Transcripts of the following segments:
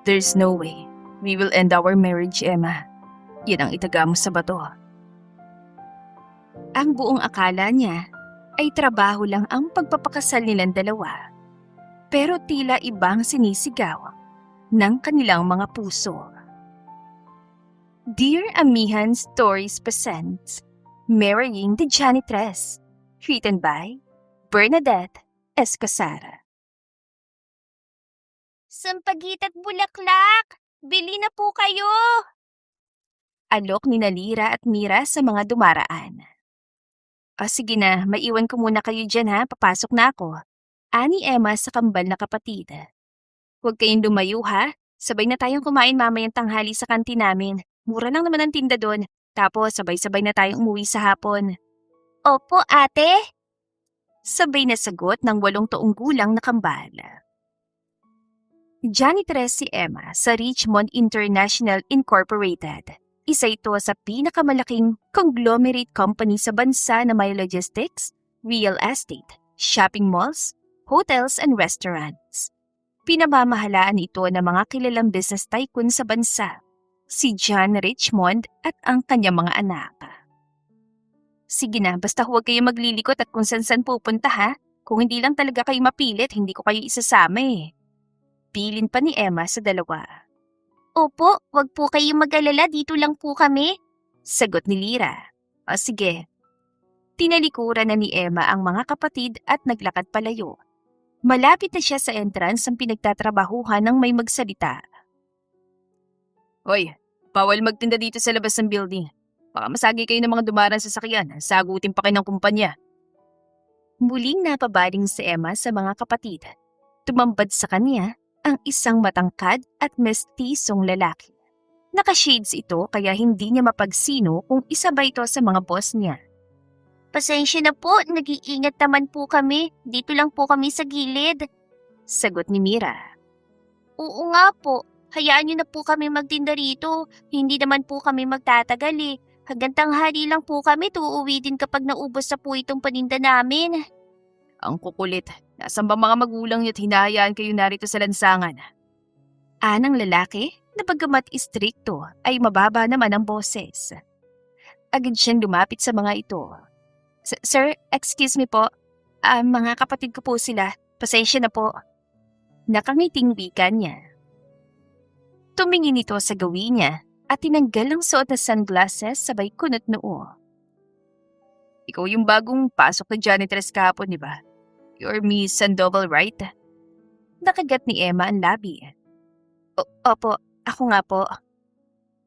There's no way we will end our marriage, Emma. Yan ang itaga mo sa bato. Ang buong akala niya ay trabaho lang ang pagpapakasal nilang dalawa. Pero tila ibang sinisigaw ng kanilang mga puso. Dear Amihan Stories presents Marrying the Janitress, written by Bernadette Escosara. Sampagitat Bulaklak! Bili na po kayo! Alok ni Nalira at Mira sa mga dumaraan. O sige na, maiwan ko muna kayo dyan ha, papasok na ako. Ani Emma sa kambal na kapatid. Huwag kayong lumayo ha, sabay na tayong kumain mamayang tanghali sa kantin namin. Mura lang naman ang tinda doon, tapos sabay-sabay na tayong umuwi sa hapon. Opo, ate. Sabay na sagot ng 8 taong gulang na kambal. Janitress si Emma sa Richmond International Incorporated. Isa ito sa pinakamalaking conglomerate company sa bansa na may logistics, real estate, shopping malls, hotels and restaurants. Pinamamahalaan ito ng mga kilalang business tycoon sa bansa, si John Richmond at ang kanyang mga anak. Sige na, basta huwag kayo maglilikot at kung saan pupunta ha. Kung hindi lang talaga kayo mapilit, hindi ko kayo isasama eh. Pilin pa ni Emma sa dalawa. Opo, wag po kayong mag-alala, dito lang po kami. Sagot ni Lira. O sige. Tinalikuran na ni Emma ang mga kapatid at naglakad palayo. Malapit na siya sa entrance ng pinagtatrabahuhan ng may magsalita. Hoy, bawal magtinda dito sa labas ng building. Baka masagi kayo ng mga dumarang sasakyan. Sagutin pa kayo ng kumpanya. Muling napabaling si Emma sa mga kapatid. Tumambad sa kanya ang isang matangkad at mestisong lalaki. Naka-shades ito kaya hindi niya mapagsino kung isa ba ito sa mga boss niya. Pasensya na po, nag-iingat naman po kami. Dito lang po kami sa gilid. Sagot ni Mira. Oo nga po, hayaan niyo na po kami magtinda rito. Hindi naman po kami magtatagal eh. Hanggang tanghali lang po kami, uuwi din kapag naubos na po itong paninda namin. Ang kukulit. Nasaan ba mga magulang niyo at hinahayaan kayo narito sa lansangan? Anang lalaki na bagamat istrikto ay mababa naman ang boses. Agad siyang lumapit sa mga ito. Sir, excuse me po. Mga kapatid ko po sila. Pasensya na po. Nakangiting wika niya. Tumingin ito sa gawin niya at tinanggal ang suot na sunglasses sabay kunot noo. Ikaw yung bagong pasok na janitress kahapon, di ba? You're Miss Sandoval, right? Nakagat ni Emma ang labi. Opo, ako nga po.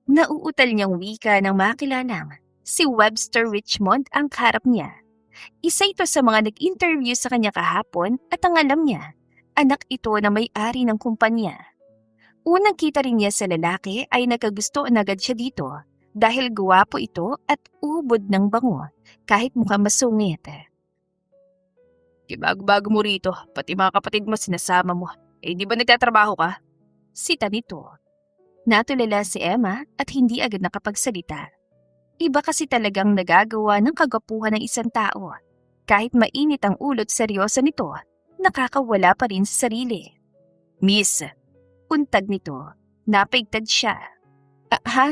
Nauutal niyang wika ng makilalang. Si Webster Richmond ang kaharap niya. Isa ito sa mga nag-interview sa kanya kahapon at ang alam niya, anak ito na may-ari ng kumpanya. Unang kita rin niya sa lalaki ay nagkagustoan agad siya dito dahil guwapo ito at ubod ng bango kahit mukhang masungit. Bago-bago mo rito, pati mga kapatid mo sinasama mo. Eh, di ba nagtatrabaho ka? Sita nito. Natulala si Emma at hindi agad nakapagsalita. Iba kasi talagang nagagawa ng kagwapuhan ng isang tao. Kahit mainit ang ulo't seryoso nito, nakakawala pa rin sa sarili. Miss, Untag nito, napaigtad siya.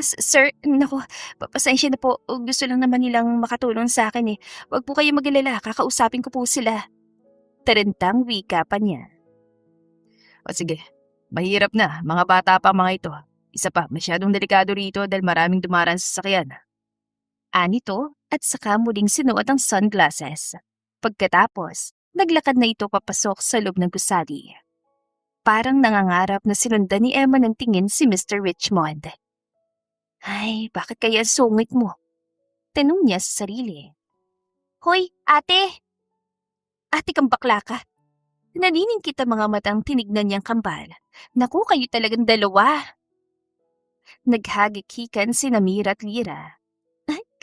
Sir, naku, papasensya na po. Gusto lang naman nilang makatulong sa akin eh. Huwag po kayo mag-alala, kakausapin ko po sila. Tarantang wika pa niya. o sige, mahirap na, mga bata pa mga ito. Isa pa, masyadong delikado rito dahil maraming dumarang sasakyan. Anito at saka muling sinuot ang sunglasses. Pagkatapos, naglakad na ito papasok sa loob ng gusali. Parang nangangarap na sinundan ni Emma ng tingin si Mr. Richmond. Ay, bakit kaya sungit mo? Tanong niya sa sarili. Hoy, ate! Ate kang bakla ka. Nanining kita mga matang tinignan niyang kambal. Naku, kayo talagang dalawa. Naghagikikan si Namira at Lira.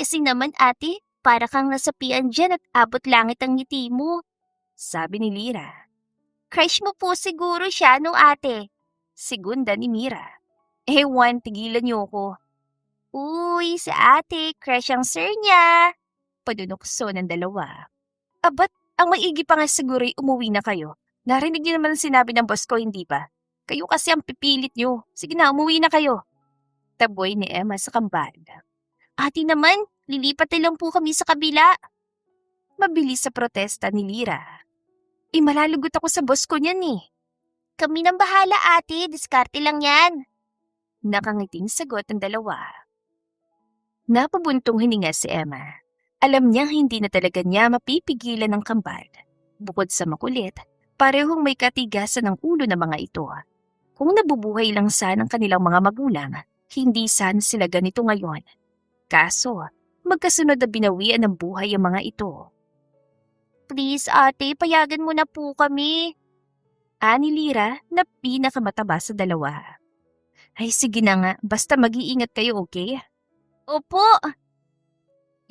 Kasi naman ate, para kang nasapian dyan at abot langit ang ngiti mo. Sabi ni Lira. Crush mo po siguro siya, no ate? Segunda ni Mira. Ewan, tigilan niyo ako. Uy, si ate, crush ang sir niya. Padunokso ng dalawa. Abat, ang maigi pa nga siguro ay umuwi na kayo. Narinig niyo naman ang sinabi ng boss ko, hindi ba? Kayo kasi ang pipilit nyo. Sige na, umuwi na kayo. Taboy ni Emma sa kambal. Ate naman, lilipat na lang po kami sa kabila. Mabilis sa protesta ni Lira. Malalagot ako sa boss ko niyan eh. Kami nang bahala ate, diskarte lang yan. Nakangiting sagot ng dalawa. Napabuntong hininga si Emma. Alam niyang hindi na talaga niya mapipigilan ng kambal. Bukod sa makulit, parehong may katigasan ng ulo ng mga ito. Kung nabubuhay lang sana ang kanilang mga magulang, hindi sana sila ganito ngayon. Kaso, magkasunod na binawian ng buhay ang mga ito. Please ate, payagan mo na po kami. Ani Lira na pinakamataba sa dalawa. Ay sige na nga, basta mag-iingat kayo, okay? Opo.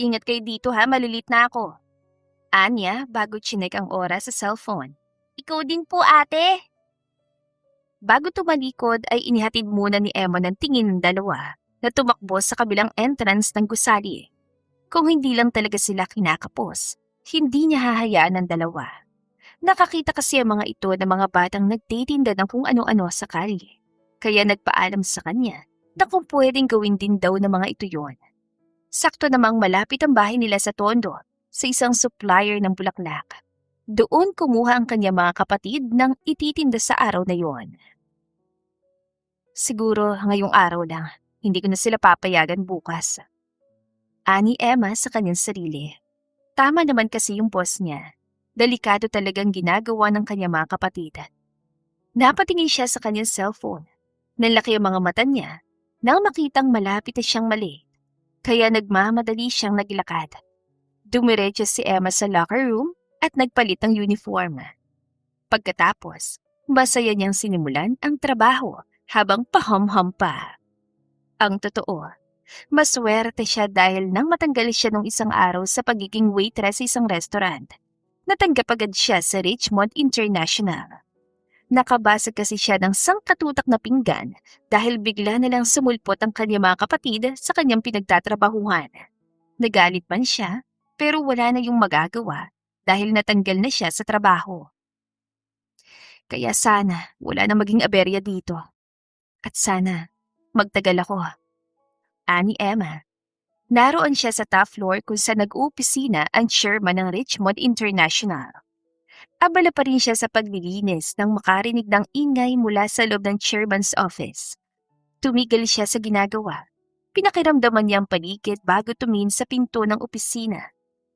Ingat kayo dito ha, malilit na ako. Anya bago chinek ang oras sa cellphone. Ikaw din po ate. Bago tumalikod ay inihatid muna ni Emma ng tingin ng dalawa na tumakbo sa kabilang entrance ng gusali. Kung hindi lang talaga sila kinakapos, hindi niya hahayaan ng dalawa. Nakakita kasi ang mga ito ng mga batang nagtitinda ng kung ano-ano sa kalye. Kaya nagpaalam sa kanya na kung pwedeng gawin din daw ng mga ito yon. Sakto namang malapit ang bahay nila sa Tondo, sa isang supplier ng bulaklak. Doon kumuha ang kanya mga kapatid ng ititinda sa araw na yon. Siguro ngayong araw lang, hindi ko na sila papayagan bukas. Ani Emma sa kanyang sarili. Tama naman kasi yung boss niya. Delikado talagang ginagawa ng kanyang mga kapatid. Napatingin siya sa kanyang cellphone. Nalaki ang mga mata niya nang makitang malapit na siyang mali. Kaya nagmamadali siyang naglakad. Dumiretso si Emma sa locker room at nagpalit ng uniform. Pagkatapos, masaya niyang sinimulan ang trabaho habang paham-ham pa. Ang totoo, maswerte siya dahil nang matanggal siya nung isang araw sa pagiging waitress sa isang restaurant. Natanggap agad siya sa Richmond International. Nakabasag kasi siya ng sangkatutak na pinggan dahil bigla na lang sumulpot ang kanyang mga kapatid sa kanyang pinagtatrabahuhan. Nagalit man siya, pero wala na yung magagawa dahil natanggal na siya sa trabaho. Kaya sana wala na maging aberya dito. At sana magtagal ako. Ani Emma. Naroon siya sa top floor kung saan nag-uopisina ang chairman ng Richmond International. Abala pa rin siya sa paglilinis nang makarinig ng ingay mula sa loob ng chairman's office. Tumigil siya sa ginagawa. Pinakiramdaman niya ang paligid bago tumingin sa pinto ng opisina.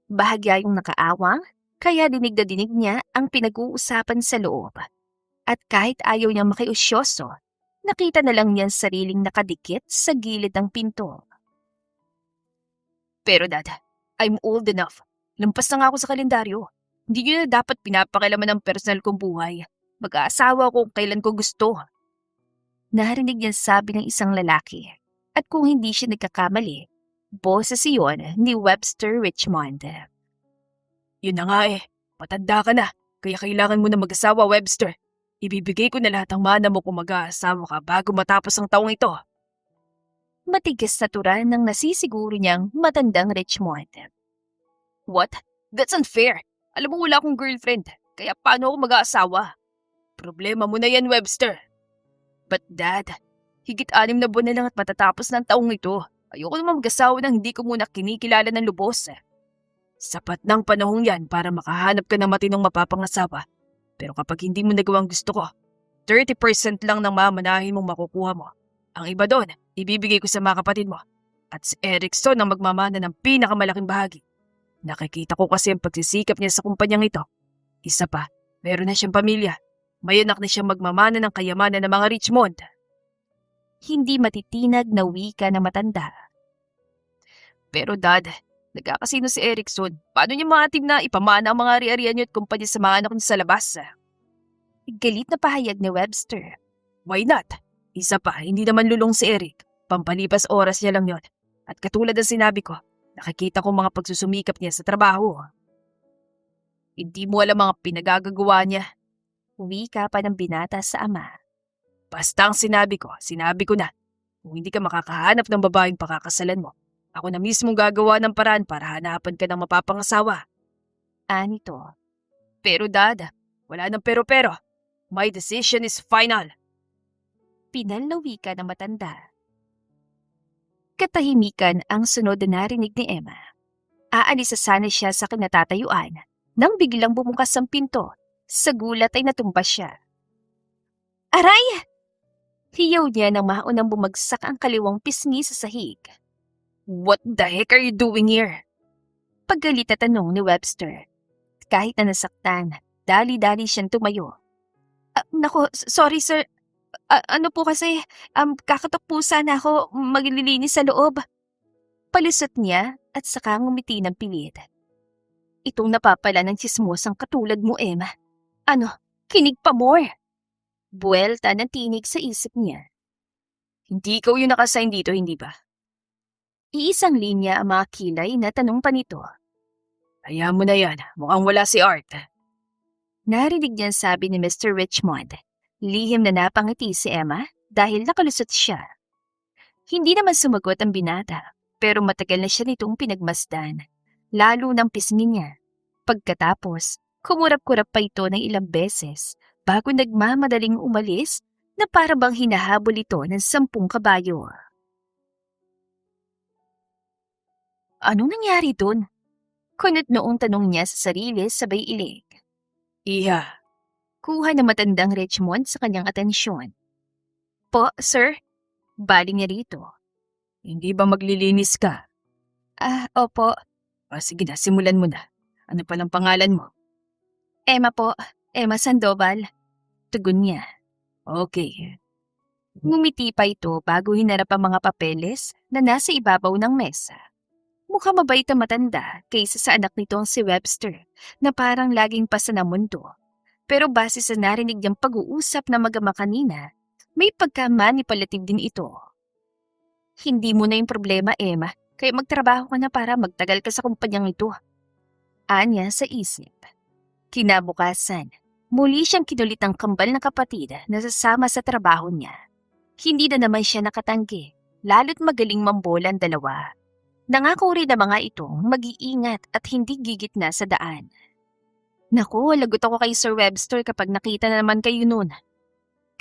Bahagya yung nakaawang, kaya dinig na dinig niya ang pinag-uusapan sa loob. At kahit ayaw niyang makiusyoso, nakita na lang niya ang sariling nakadikit sa gilid ng pinto. Pero Dad, I'm old enough. Lampas na nga ako sa kalendaryo. Hindi nyo na dapat pinapakilaman ng personal kong buhay. Mag-aasawa ko kung kailan ko gusto. Narinig niya sabi ng isang lalaki. At kung hindi siya nagkakamali, boses iyon ni Webster Richmond. Yun na nga eh. Matanda ka na. Kaya kailangan mo na mag-asawa, Webster. Ibibigay ko na lahat ng mana mo kung mag-aasawa ka bago matapos ang taong ito. Matigas na turan ng nasisiguro niyang matandang Richmond. What? That's unfair. Alam mo wala akong girlfriend, kaya paano ako mag-aasawa? Problema mo na yan, Webster. But Dad, higit 6 na buwan na lang at matatapos ng taong ito. Ayoko naman mag-asawa nang hindi ko muna kinikilala ng lubos. Sapat ng panahong yan para makahanap ka ng matinong mapapangasawa. Pero kapag hindi mo nagawang gusto ko, 30% lang ng mamanahin mong makukuha mo. Ang iba doon, ibibigay ko sa mga kapatid mo. At si Erickson ang magmamana ng pinakamalaking bahagi. Nakikita ko kasi ang pagsisikap niya sa kumpanyang ito. Isa pa, meron na siyang pamilya. May anak na siyang magmamana ng kayamanan ng mga Richmond. Hindi matitinag na wika na matanda. Pero Dad, nagkakasino si Erickson. Paano niya maatim na ipamana ang mga ari-arian niyo at kumpanya sa mga anak niyo sa labas? Galit na pahayag ni Webster. Why not? Isa pa, hindi naman lulong si Eric. Pampalipas oras niya lang yon. At katulad ng sinabi ko, nakikita ko mga pagsusumikap niya sa trabaho. Hindi mo alam mga pinagagagawa niya. Wika pa ng binata sa ama. Basta ang sinabi ko na. Kung hindi ka makakahanap ng babaeng pakakasalan mo, ako na mismo gagawa ng paraan para hanapan ka ng mapapangasawa. Anito. Pero Dad, wala nang pero-pero. My decision is final. Pinal na wika ng matanda. Katahimikan ang sunod na narinig ni Emma. Aalis sana siya sa kinatatayuan nang biglang bumukas ang pinto. Sa gulat ay natumba siya. Aray! Hiyaw niya nang maunang bumagsak ang kaliwang pisngi sa sahig. What the heck are you doing here? Paggalit na tanong ni Webster. Kahit na nasaktan, dali-dali siyang tumayo. Nako, sorry sir. Ano po kasi, kakatok po sana ako maglilinis sa loob. Palusot niya at saka ngumiti ng pilit. Itong napapala ng tsismosang katulad mo, Emma. Ano, kinig pa more? Buwelta ng tinig sa isip niya. Hindi ikaw yung nakasign dito, hindi ba? Iisang linya ang mga kilay na tanong pa nito. Hayaan mo na yan. Mukhang wala si Art. Narinig niya ang sabi ni Mr. Richmond. Lihim na napangiti si Emma dahil nakalusot siya. Hindi naman sumagot ang binata, pero matagal na siya nitong pinagmasdan, lalo ng pisngi niya. Pagkatapos, kumurap-kurap pa ito ng ilang beses bago nagmamadaling umalis na para bang hinahabol ito ng 10 kabayo. Anong nangyari doon? Kunot noong tanong niya sa sarili sabay ilig. Iha, Kuha na matandang Richmond sa kanyang atensyon. Po, sir? Baling niya rito. hindi ba maglilinis ka? Opo. Sige na, simulan mo na. Ano palang pangalan mo? Emma po. Emma Sandoval. Tugon niya. Okay. Ngumiti pa ito bago hinarap ang mga papeles na nasa ibabaw ng mesa. Mukhang mabait ang matanda kaysa sa anak nitong si Webster na parang laging pasa ng mundo. Pero base sa narinig niyang pag-uusap na mag-ama kanina, may pagka-manipulative din ito. Hindi mo na yung problema, Emma, kaya magtrabaho ka na para magtagal ka sa kumpanyang ito. Anya sa isip. Kinabukasan, muli siyang kinulit ang kambal na kapatid na sasama sa trabaho niya. Hindi na naman siya nakatanggi, lalo't magaling mambola ang dalawa. Nangako rin ang mga itong mag-iingat at hindi gigit na sa daan. Naku, lagot ako kay Sir Webster kapag nakita na naman kayo noon.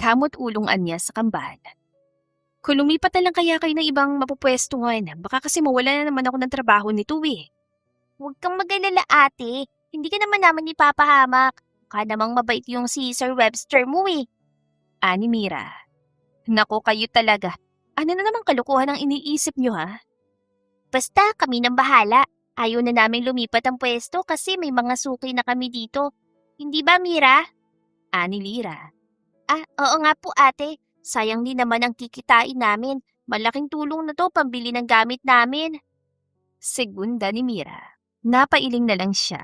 Kamot ulungan niya sa kambal. Kung lumipat na lang kaya kayo ng ibang mapupwestuhan, baka kasi mawala na naman ako ng trabaho nito eh. Huwag kang mag-alala ate. Hindi ka naman namin ipapahamak. Mukha namang mabait yung si Sir Webster mo eh. Ani Mira. Naku, kayo talaga. Ano na namang kalukuhan ang iniisip niyo ha? Basta kami nang bahala. Ayaw na namin lumipat ang pwesto kasi may mga suki na kami dito. Hindi ba, Mira? Ani Lira. Oo nga po ate. Sayang din naman ang kikitain namin. Malaking tulong na to pambili ng gamit namin. Segunda ni Mira. Napailing na lang siya.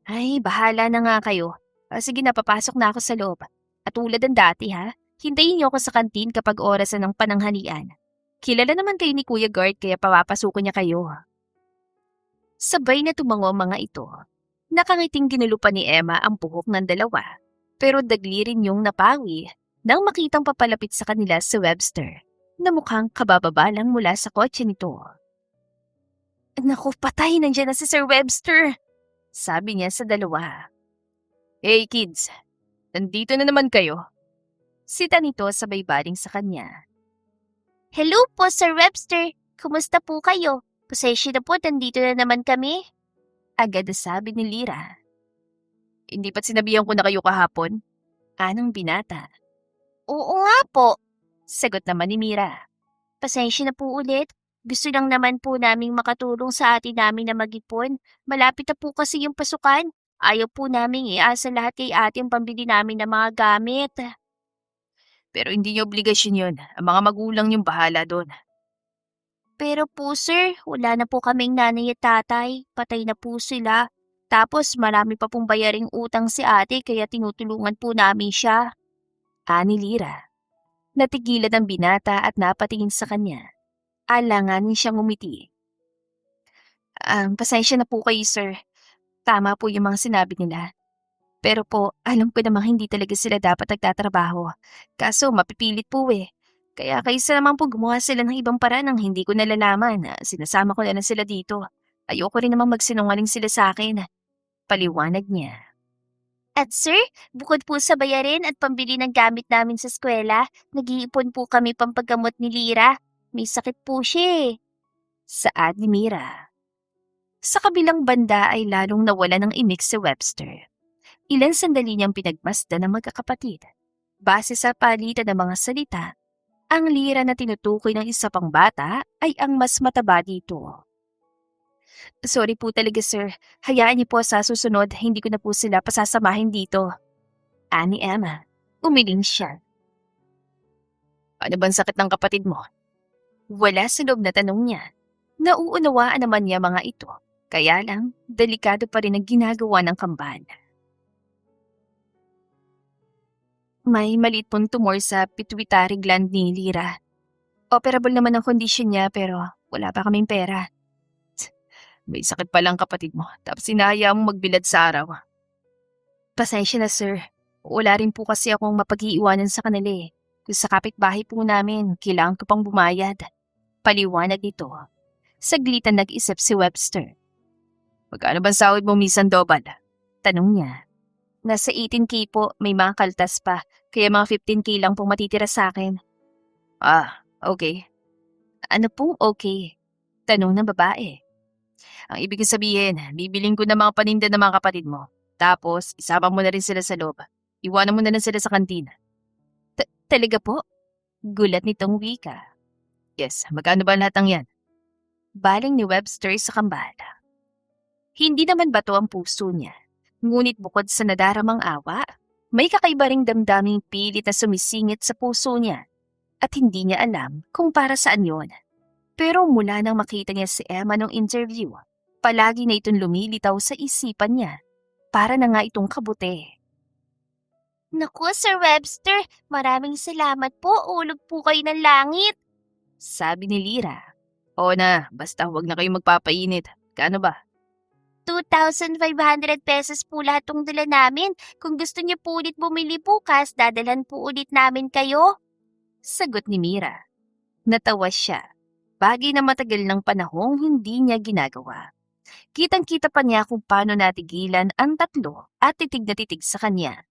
Ay, bahala na nga kayo. Sige na, papasok na ako sa loob. At tulad ng dati ha, hintayin niyo ako sa kantin kapag orasan ng pananghalian. Kilala naman kayo ni Kuya Guard kaya papapasuko niya kayo. Sabay na tumango ang mga ito. Nakangiting ginulupan ni Emma ang buhok ng dalawa, pero dagli rin yung napawi nang makitang papalapit sa kanila si Webster na mukhang kabababa lang mula sa kotse nito. Naku, patay, nandiyan na si Sir Webster, sabi niya sa dalawa. Hey kids, nandito na naman kayo. Sita nito sabay baling sa kanya. Hello po Sir Webster. Kumusta po kayo? Pasensya na po, nandito na naman kami. Agad na sabi ni Lira. Hindi ba't sinabihan ko na kayo kahapon? Anong binata? Oo nga po. Sagot naman ni Mira. Pasensya na po ulit. Gusto lang naman po naming makatulong sa atin namin na mag-ipon. Malapit na po kasi yung pasukan. Ayaw po naming iasa lahat kay ate ang pambili namin ng mga gamit. Pero hindi niyo obligasyon yun. Ang mga magulang yung bahala doon. Pero po sir, wala na po kaming nanay at tatay. Patay na po sila. Tapos marami pa pong bayaring utang si ate kaya tinutulungan po namin siya. Ani Lira. Natigilan ang binata at napatingin sa kanya. Alanganin siyang umiti. Pasensya na po kayo, sir. Tama po yung mga sinabi nila. Pero po, alam ko namang hindi talaga sila dapat nagtatrabaho. Kaso mapipilit po eh. Kaya kaysa naman po gumawa sila ng ibang paraan nang hindi ko nalalaman. Sinasama ko na lang sila dito. Ayoko rin namang magsinungaling sila sa akin. Paliwanag niya. At sir, bukod po sa bayarin at pambili ng gamit namin sa eskwela, nag-iipon po kami pampagamot ni Lira. May sakit po siya eh. Saad ni Mira. Sa kabilang banda ay lalong nawala ng imik si Webster. Ilan sandali niyang pinagmasdan ng magkakapatid. Base sa palitan ng mga salita, ang Lira na tinutukoy ng isa pang bata ay ang mas mataba dito. Sorry po talaga sir, hayaan niyo po sa susunod hindi ko na po sila pasasamahin dito. Ani Emma, umiling siya. Ano bang sakit ng kapatid mo? Wala sa loob na tanong niya. Nauunawaan naman niya mga ito, kaya lang delikado pa rin ang ginagawa ng kambal. May maliit pong tumor sa pituitary gland ni Lira. Operable naman ang kondisyon niya pero wala pa kaming pera. May sakit palang kapatid mo, tapos sinahaya mong magbilad sa araw. Pasensya na sir, wala rin po kasi akong mapag-iiwanan sa kanila eh. Kung sa kapitbahay po namin, kailangan ko pang bumayad. Paliwanag nito. Saglitan nag-isip si Webster. Magkano bang sahod mo, Miss Sandoval? Tanong niya. Nasa 18K po, may mga kaltas pa, kaya mga 15K lang pong matitira sa akin. Ah, okay. Ano pong okay? Tanong ng babae. Ang ibig sabihin, bibiling ko ng mga paninda ng mga kapatid mo. Tapos, isama mo na rin sila sa loob. Iwanan mo na lang sila sa kantina. Talaga po? Gulat nitong wika. Yes, magkano ba lahat ng yan? Baling ni Webster sa kambal. Hindi naman bato ang puso niya. Ngunit bukod sa nadaramang awa, may kakaiba ring damdaming pilit na sumisingit sa puso niya. At hindi niya alam kung para saan yon. Pero mula nang makita niya si Emma nung interview, palagi na itong lumilitaw sa isipan niya. Para na nga itong kabuti. Naku, Sir Webster, maraming salamat po. Ulog po kayo ng langit. Sabi ni Lira. Oo na, basta huwag na kayong magpapainit. Kano ba? 2,500 pesos po lahat tong dala namin. Kung gusto niyo po ulit bumili bukas, dadalhan po ulit namin kayo. Sagot ni Mira. Natawa siya. Bagay na matagal ng panahong hindi niya ginagawa. Kitang-kita pa niya kung paano natigilan ang tatlo at titig na titig sa kanya.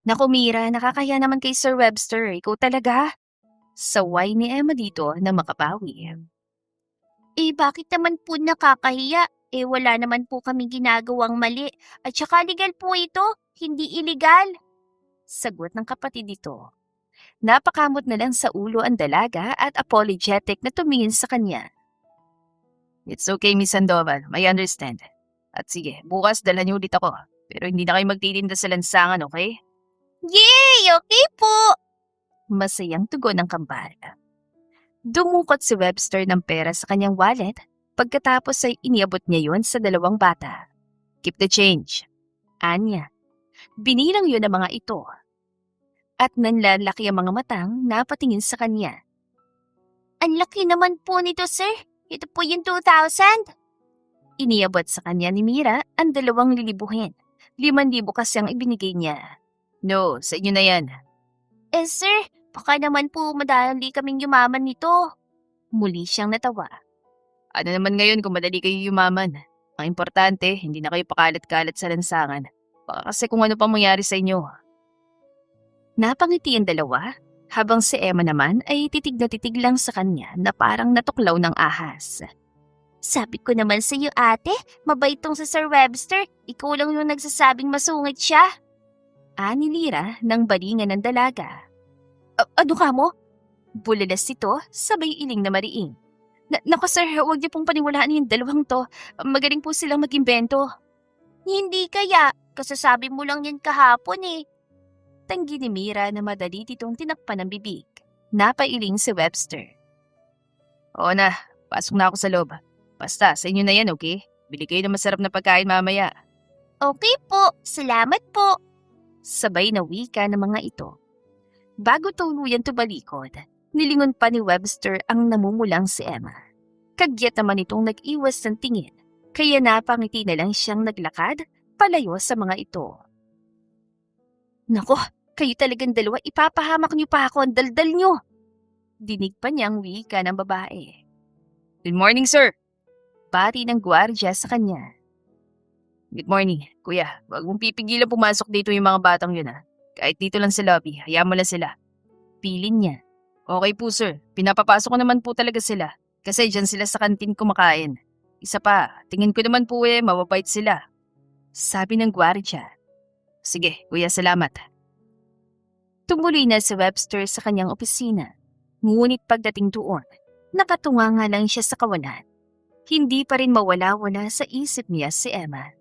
Naku Mira, nakakaya naman kay Sir Webster. Ikaw talaga? Saway ni Emma dito na makabawi. Eh bakit naman po nakakahiya? Eh wala naman po kami ginagawang mali. At saka legal po ito, hindi illegal. Sagot ng kapatid dito. Napakamot na lang sa ulo ang dalaga at apologetic na tumingin sa kanya. It's okay, Miss Sandoval. I understand. At sige, bukas dalhan niyo ulit ako. Pero hindi na kayo magtitinda sa lansangan, okay? Yay! Okay po! Masayang tugon ng kambal. Dumukot si Webster ng pera sa kanyang wallet, pagkatapos ay iniabot niya yon sa dalawang bata. Keep the change. Anya. Binilang yun ng mga ito. At nanlalaki ang mga matang napatingin sa kanya. Ang laki naman po nito, sir. Ito po yung 2,000. Iniabot sa kanya ni Mira ang 2,000. 5,000 kasi ang ibinigay niya. No, sa inyo na yan. Eh sir, baka naman po madali kaming yumaman nito. Muli siyang natawa. Ano naman ngayon kung madali kayo yumaman? Ang importante, hindi na kayo pakalat-kalat sa lansangan. Baka kasi kung ano pang mangyari sa inyo. Napangiti ang dalawa, habang si Emma naman ay titig na titig lang sa kanya na parang natuklaw ng ahas. Sabi ko naman sa iyo ate, mabait tong si Sir Webster. Ikaw lang yung nagsasabing masungit siya. Ani Lira ng balingan ng dalaga. Ano ka mo? Bulalas ito, sabay iling na mariing. Naku sir, huwag niyo pong paniwalaan yung dalawang to. Magaling po silang mag-imbento. Hindi kaya, kasasabi mo lang yan kahapon eh. Tanggi ni Mira na madali ditong tinakpan ng bibig. Napailing si Webster. Oo na, pasok na ako sa loob. Basta, sa inyo na yan, okay? Bili kayo ng masarap na pagkain mamaya. Okay po, salamat po. Sabay na wika ng mga ito. Bago tuluyan tumalikod, nilingon pa ni Webster ang namumulang si Emma. Kagyat naman itong nag-iwas ng tingin, kaya napangiti na lang siyang naglakad palayo sa mga ito. Nako, kayo talagang dalawa, ipapahamak niyo pa ako ang daldal niyo. Dinig pa niyang wika ng babae. Good morning, sir. Bati ng gwardya sa kanya. Good morning. Kuya, wag mong pipigilan pumasok dito yung mga batang yun Kahit dito lang sa lobby, hayaan mo lang sila. Piling niya. Okay po sir, pinapapasok ko naman po talaga sila. Kasi dyan sila sa kantin kumakain. Isa pa, tingin ko naman po mababait sila. Sabi ng gwardya. Sige, kuya, salamat. Tumuloy na si Webster sa kanyang opisina. Ngunit pagdating doon, nakatunga nga lang siya sa kawalan. Hindi pa rin mawala-wala sa isip niya si Emma.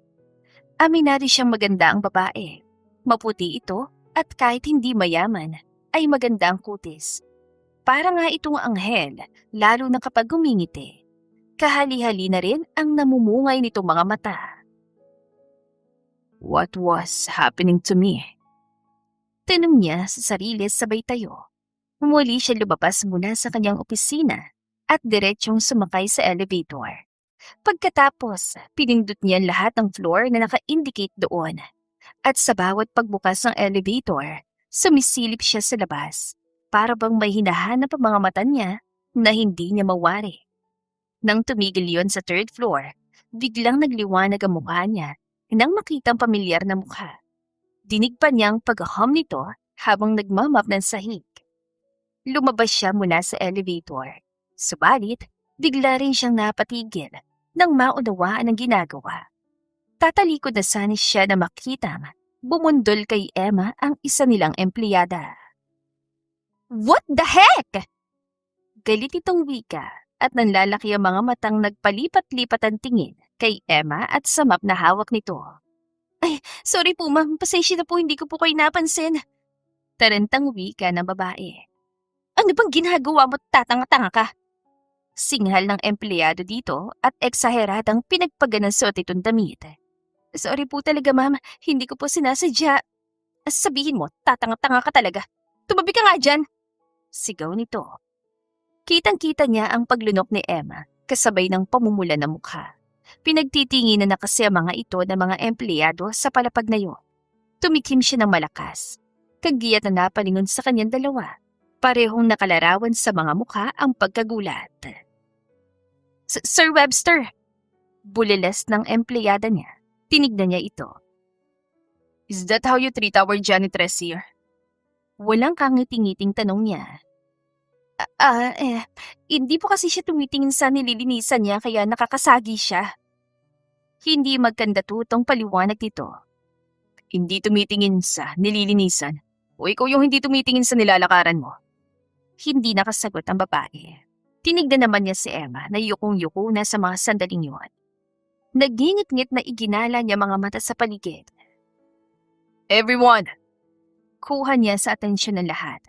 Aminado siyang maganda ang babae. Maputi ito at kahit hindi mayaman, ay maganda ang kutis. Para nga itong anghel, lalo na kapag humingiti. Kahali-hali na rin ang namumungay nitong mga mata. What was happening to me? Tanong niya sa sarili sabay tayo. Muli siya lumabas muna sa kanyang opisina at diretsyong sumakay sa elevator. Pagkatapos, pinindot niya lahat ng floor na naka-indicate doon. At sa bawat pagbukas ng elevator, sumisilip siya sa labas para bang may hinahanap ang mga mata niya na hindi niya mawari. Nang tumigil yon sa third floor, biglang nagliwanag ang mukha niya nang makitang pamilyar na mukha. Dinig pa niyang pag-hum nito habang nagmamap ng sahig. Lumabas siya mula sa elevator. Subalit, bigla rin siyang napatigil nang maunawaan ang ginagawa. Tatalikod na sana siya na makitang bumundol kay Emma ang isa nilang empleyada. What the heck? Galit itong wika at nanlalaki ang mga matang nagpalipat-lipat ang tingin kay Emma at sa map na hawak nito. Ay, sorry po ma'am, pasensya na po, hindi ko po kayo napansin. Tarantang wika ng babae. Ano bang ginagawa mo, tatanga-tanga ka? Singhal ng empleyado dito at eksaheradang pinagpaganang suot itong damit. Sorry po talaga ma'am, hindi ko po sinasadya. Sabihin mo, tatanga-tanga ka talaga. Tumabi ka nga dyan! Sigaw nito. Kitang-kita niya ang paglunok ni Emma kasabay ng pamumula ng mukha. Pinagtitinginan na kasi ang mga ito ng mga empleyado sa palapag na yun. Tumikim siya ng malakas. Kagiyat na napalingon sa kanyang dalawa. Parehong nakalarawan sa mga mukha ang pagkagulat. Sir Webster! Bulilas ng empleyada niya. Tinignan niya ito. Is that how you treat our janitress here? Walang kangiting-ngiting tanong niya. Hindi po kasi siya tumitingin sa nililinisan niya kaya nakakasagi siya. Hindi magkandatutong paliwanag nito. Hindi tumitingin sa nililinisan? O ikaw yung hindi tumitingin sa nilalakaran mo? Hindi nakasagot ang babae. Tinignan naman niya si Emma na yukong-yuko na sa mga sandaling yun. Nagingit-ngit na iginala niya mga mata sa paligid. Everyone! Kuha niya sa atensyon ng lahat.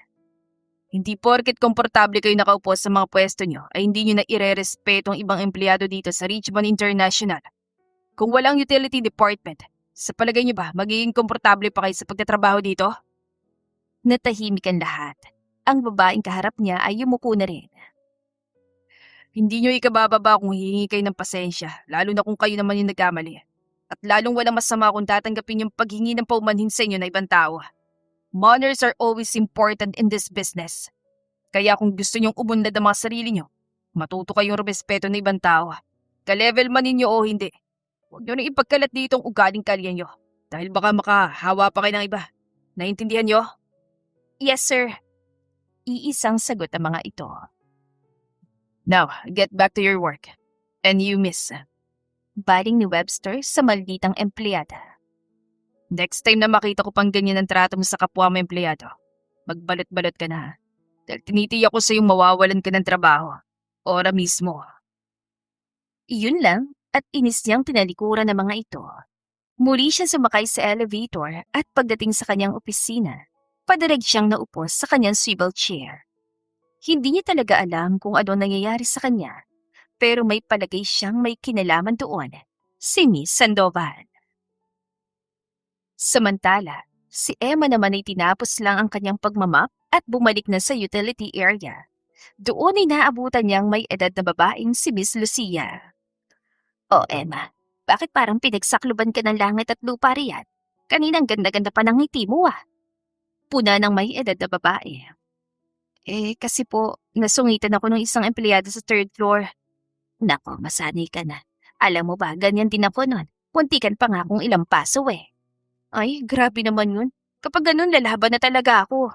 Hindi porket komportable kayo nakaupo sa mga pwesto nyo ay hindi nyo na ire-respeto ang ibang empleyado dito sa Richmond International. Kung walang utility department, sa palagay nyo ba magiging komportable pa kayo sa pagtatrabaho dito? Natahimik ang lahat. Ang babaeng kaharap niya ay yumuko na rin. Hindi nyo ikabababa kung hihingi kayo ng pasensya, lalo na kung kayo naman yung nagkamali. At lalong walang masama kung tatanggapin yung paghingi ng paumanhin sa inyo na ibang tao. Manners are always important in this business. Kaya kung gusto nyong umunlad ang mga sarili nyo, matuto kayong rumespeto ng ibang tao. Ka-level man ninyo o hindi. Huwag nyo nang ipagkalat dito ang ugaling kalye nyo. Dahil baka makahawa pa kayo ng iba. Naintindihan nyo? Yes, sir. Iisang sagot ang mga ito. Now, get back to your work. And you, miss. Baling ni Webster sa malditang empleyada. Next time na makita ko pang ganyan ang trato mo sa kapwa mo empleyado, magbalot-balot ka na. Dahil tinitiyak ko sa iyong mawawalan ka ng trabaho. Ora mismo. Iyon lang at inis niyang tinalikuran ng mga ito. Muli siya sumakay sa elevator at pagdating sa kanyang opisina, padirek siyang naupo sa kanyang swivel chair. Hindi niya talaga alam kung ano nangyayari sa kanya, pero may palagay siyang may kinalaman doon, si Miss Sandoval. Samantala, si Emma naman ay tinapos lang ang kanyang pagmamap at bumalik na sa utility area. Doon ay naabutan niyang may edad na babaeng si Miss Lucia. Oh Emma, bakit parang pinagsakluban ka ng langit at lupa riyan? Kaninang ganda-ganda pa ng ngiti mo Puna ng may edad na babae. Kasi po, nasungitan ako ng isang empleyado sa third floor. Nako, masanay ka na. Alam mo ba, ganyan din ako nun. Muntikan pa nga kung ilang paso eh. Ay, grabe naman yun. Kapag ganun, lalaban na talaga ako.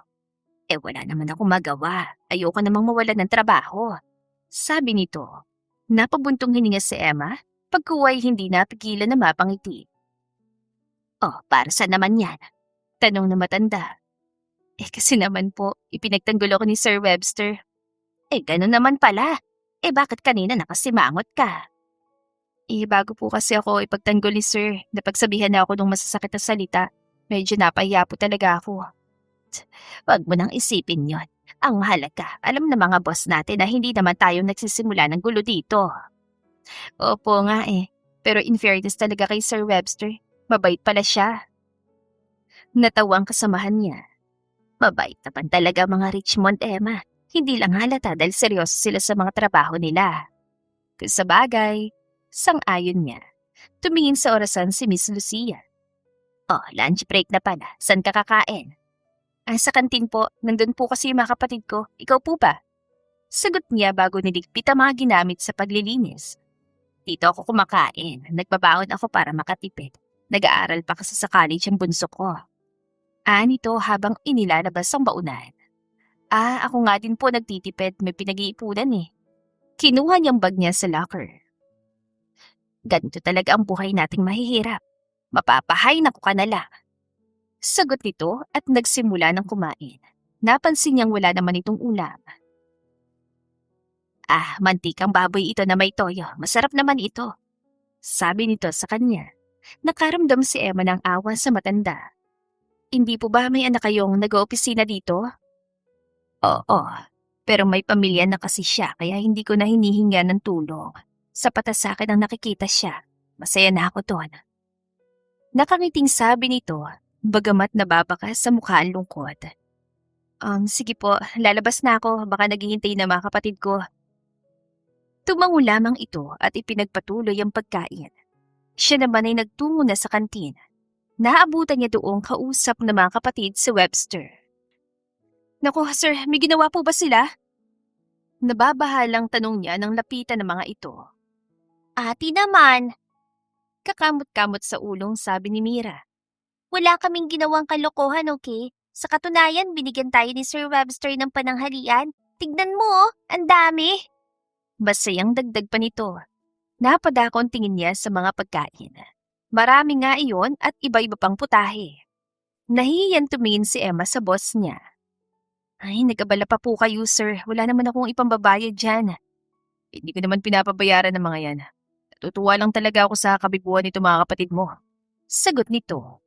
Eh wala naman akong magawa. Ayoko namang mawalan ng trabaho. Sabi nito. Napabuntong hininga si Emma, pagkuway hindi napigilan na mapangiti. Oh, para saan naman yan? Tanong na matanda. Eh kasi naman po, ipinagtanggol ako ni Sir Webster. Eh ganun naman pala. Eh bakit kanina nakasimangot ka? Eh bago po kasi ako ipagtanggol ni Sir, napagsabihan na ako ng masasakit na salita. Medyo napahiya po talaga ako. Wag mo nang isipin yon. Ang mahalaga, alam na mga boss natin na hindi naman tayo nagsisimula ng gulo dito. Opo nga eh, pero in fairness talaga kay Sir Webster, mabait pala siya. Natawa ang kasamahan niya. Mabait naman talaga mga Richmond, Emma. Hindi lang halata dahil seryoso sila sa mga trabaho nila. Kung sa bagay, sang-ayon niya. Tumingin sa orasan si Miss Lucia. Oh, lunch break na pala. Saan ka kakain? Sa kantin po. Nandun po kasi yung mga kapatid ko. Ikaw po ba? Sagot niya bago niligpit ang mga ginamit sa paglilinis. Dito ako kumakain. Nagbabaon ako para makatipid. Nag-aaral pa kasi sa college ang bunso ko. Nito habang inilalabas ang baunan. Ako nga din po nagtitipid. May pinag-iipunan eh. Kinuha niyang bag niya sa locker. Ganito talaga ang buhay nating mahihirap. Mapapahay na ko ka na lang. Sagot nito at nagsimula ng kumain. Napansin niyang wala naman itong ulam. Mantikang baboy ito na may toyo. Masarap naman ito. Sabi nito sa kanya. Nakaramdam si Emma ng awa sa matanda. Hindi po ba may anak kayong nag-oopisina dito? Oo, pero may pamilya na kasi siya kaya hindi ko na hinihinga ng tulong. Sapat na sa akin ang nakikita siya. Masaya na ako doon. Nakangiting sabi nito, bagamat nababakas sa mukha ang lungkot. Sige po, lalabas na ako, baka naghihintay na mga kapatid ko. Tumango lamang ito at ipinagpatuloy ang pagkain. Siya naman ay nagtungo na sa kantin. Naabutan niya doong kausap ng mga kapatid si Webster. Naku, sir, may ginawa po ba sila? Nababahalang tanong niya nang lapitan ng mga ito. Ate naman, Kakamot-kamot sa ulong sabi ni Mira. wala kaming ginawang kalokohan, okay? Sa katunayan, binigyan tayo ni Sir Webster ng pananghalian. Tignan mo, ang dami. Masayang dagdag pa nito. Napadako ang tingin niya sa mga pagkain. Marami nga iyon at iba-iba pang putahe. Nahihiyan tumingin si Emma sa boss niya. Ay, nag-abala pa po kayo, sir. Wala naman akong ipambabayad dyan. Hindi ko naman pinapabayaran ng mga yan. Natutuwa lang talaga ako sa kabibuan nito mga kapatid mo. Sagot nito.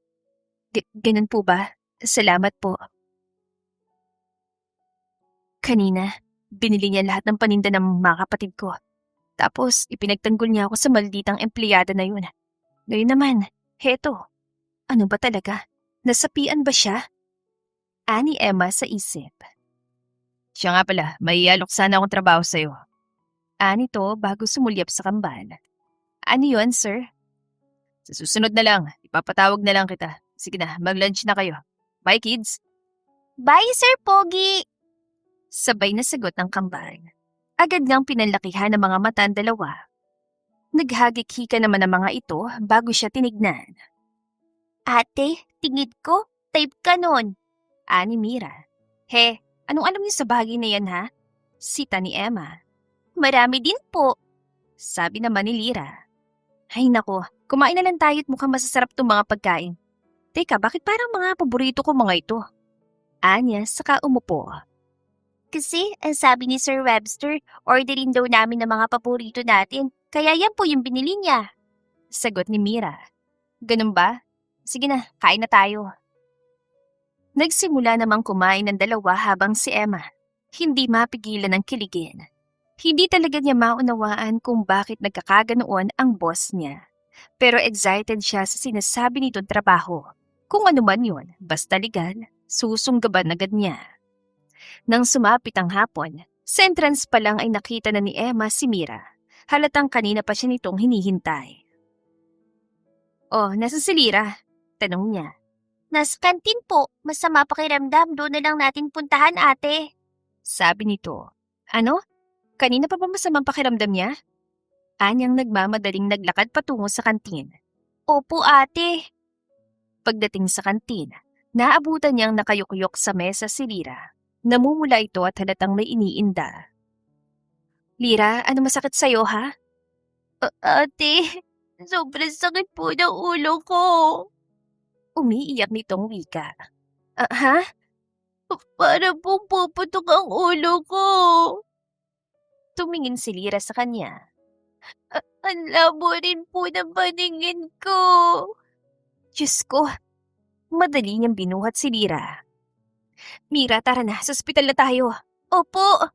Ganun po ba? Salamat po. Kanina, binili niya lahat ng paninda ng mga kapatid ko. Tapos, ipinagtanggol niya ako sa malditang empleyada na yun. Ngayon naman, heto. Ano ba talaga? Nasapian ba siya? Ani Emma sa isip. Siya nga pala, may alok sana akong trabaho sa'yo. Ani to bago sumulyap sa kambal. Ano yun, sir? Sa susunod na lang, ipapatawag na lang kita. Sige na, mag-lunch na kayo. Bye, kids! Bye, Sir Pogi! Sabay na sagot ng kambal. Agad ngang pinanlakihan ng mga mata ang dalawa. Naghagik-hika naman ang mga ito bago siya tinignan. Ate, tingid ko, type ka nun. Ani Mira. He, anong alam niyo sa bagay na yan ha? Sita ni Emma. Marami din po. Sabi naman ni Lira. Ay nako, kumain na lang tayo at mukhang masasarap itong mga pagkain. Teka, bakit parang mga paborito ko mga ito? Anya, saka umupo. Kasi, ang sabi ni Sir Webster, orderin daw namin ng mga paborito natin. Kaya yan po yung binili niya. Sagot ni Mira. Ganun ba? Sige na, kain na tayo. Nagsimula namang kumain ng dalawa habang si Emma. Hindi mapigilan ang kiligin. Hindi talaga niya maunawaan kung bakit nagkakaganoon ang boss niya. Pero excited siya sa sinasabi nitong trabaho. Kung ano man yun, basta legal, susunggaban agad niya. Nang sumapit ang hapon, sa entrance pa lang ay nakita na ni Emma si Mira. Halatang kanina pa siya nitong hinihintay. Oh, nasa si Lira? Tanong niya. Nasa kantin po, masama pakiramdam, doon na lang natin puntahan ate. Sabi nito. Ano? Kanina pa ba masamang pakiramdam niya? Anyang nagmamadaling naglakad patungo sa kantin. Opo, ate. Pagdating sa kantin, naabutan niyang nakayukyok sa mesa si Lira. Namumula ito at halatang may iniinda. Lira, ano masakit sa'yo ha? Ate, sobrang sakit po ng ulo ko. Umiiyak nitong wika. Ha? Para pong puputok ang ulo ko. Tumingin si Lira sa kanya. Ang labo rin po ng paningin ko. Diyos ko, madali niyang binuhat si Lira. Mira, tara na, sa ospital na tayo. Opo.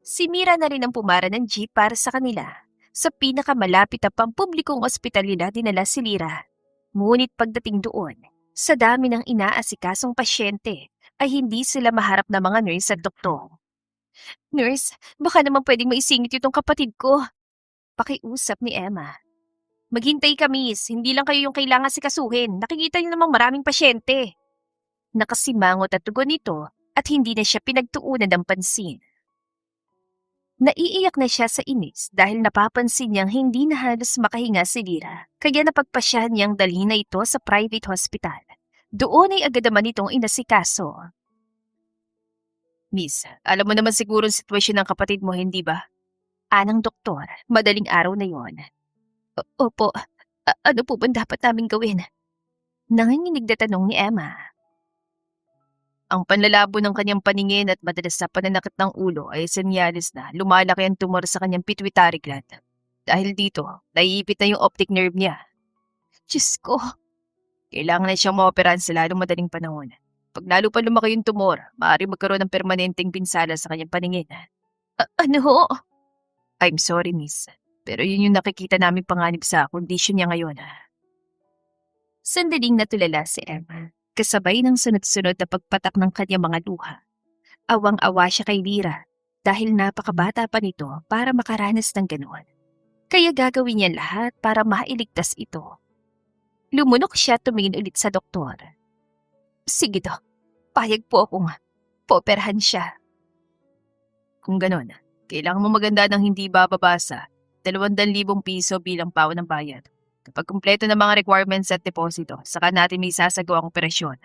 Si Mira na rin ang pumara ng jeep para sa kanila. Sa pinakamalapit na pampublikong ospital nila dinala si Lira. Ngunit pagdating doon, sa dami ng inaasikasong pasyente, ay hindi sila maharap na mga nurse at doktor. Nurse, baka naman pwedeng maisingit itong kapatid ko. Pakiusap ni Emma. Maghintay ka, miss. Hindi lang kayo yung kailangan sikasuhin. Nakikita niyo namang maraming pasyente. Nakasimangot at tugon nito at hindi na siya pinagtuunan ng pansin. Naiiyak na siya sa inis dahil napapansin niyang hindi na halos makahinga si Lira, kaya napagpasyahan niyang dalhin na ito sa private hospital. Doon ay agad naman itong inasikaso. Miss, alam mo naman siguro ang sitwasyon ng kapatid mo, hindi ba? Anang doktor, madaling araw na yon. Opo, ano po ba dapat namin gawin? Nanginginig na tanong ni Emma. Ang panlalabo ng kanyang paningin at madalas na pananakit ng ulo ay senyales na lumalaki ang tumor sa kanyang pituitary gland. Dahil dito, naiipit na yung optic nerve niya. Diyos ko! Kailangan na siyang maoperahan sa lalong madaling panahon. Pag lalo pa lumaki yung tumor, maaari magkaroon ng permanenteng pinsala sa kanyang paningin. Ano ho? I'm sorry, miss. Pero yun yung nakikita namin panganib sa kondisyon niya ngayon. Sandaling natulala si Emma. Kasabay ng sunod-sunod na pagpatak ng kanyang mga luha. Awang-awa siya kay Lira dahil napakabata pa nito para makaranas ng ganoon. Kaya gagawin niya lahat para mailigtas ito. Lumunok siya tumingin ulit sa doktor. Sige do, payag po akong pooperahan siya. Kung ganon, kailangan mo maganda ng hindi bababa sa 200,000 piso bilang pao ng bayad. Kapag kumpleto ng mga requirements at deposito, saka natin may sasagawang operasyon.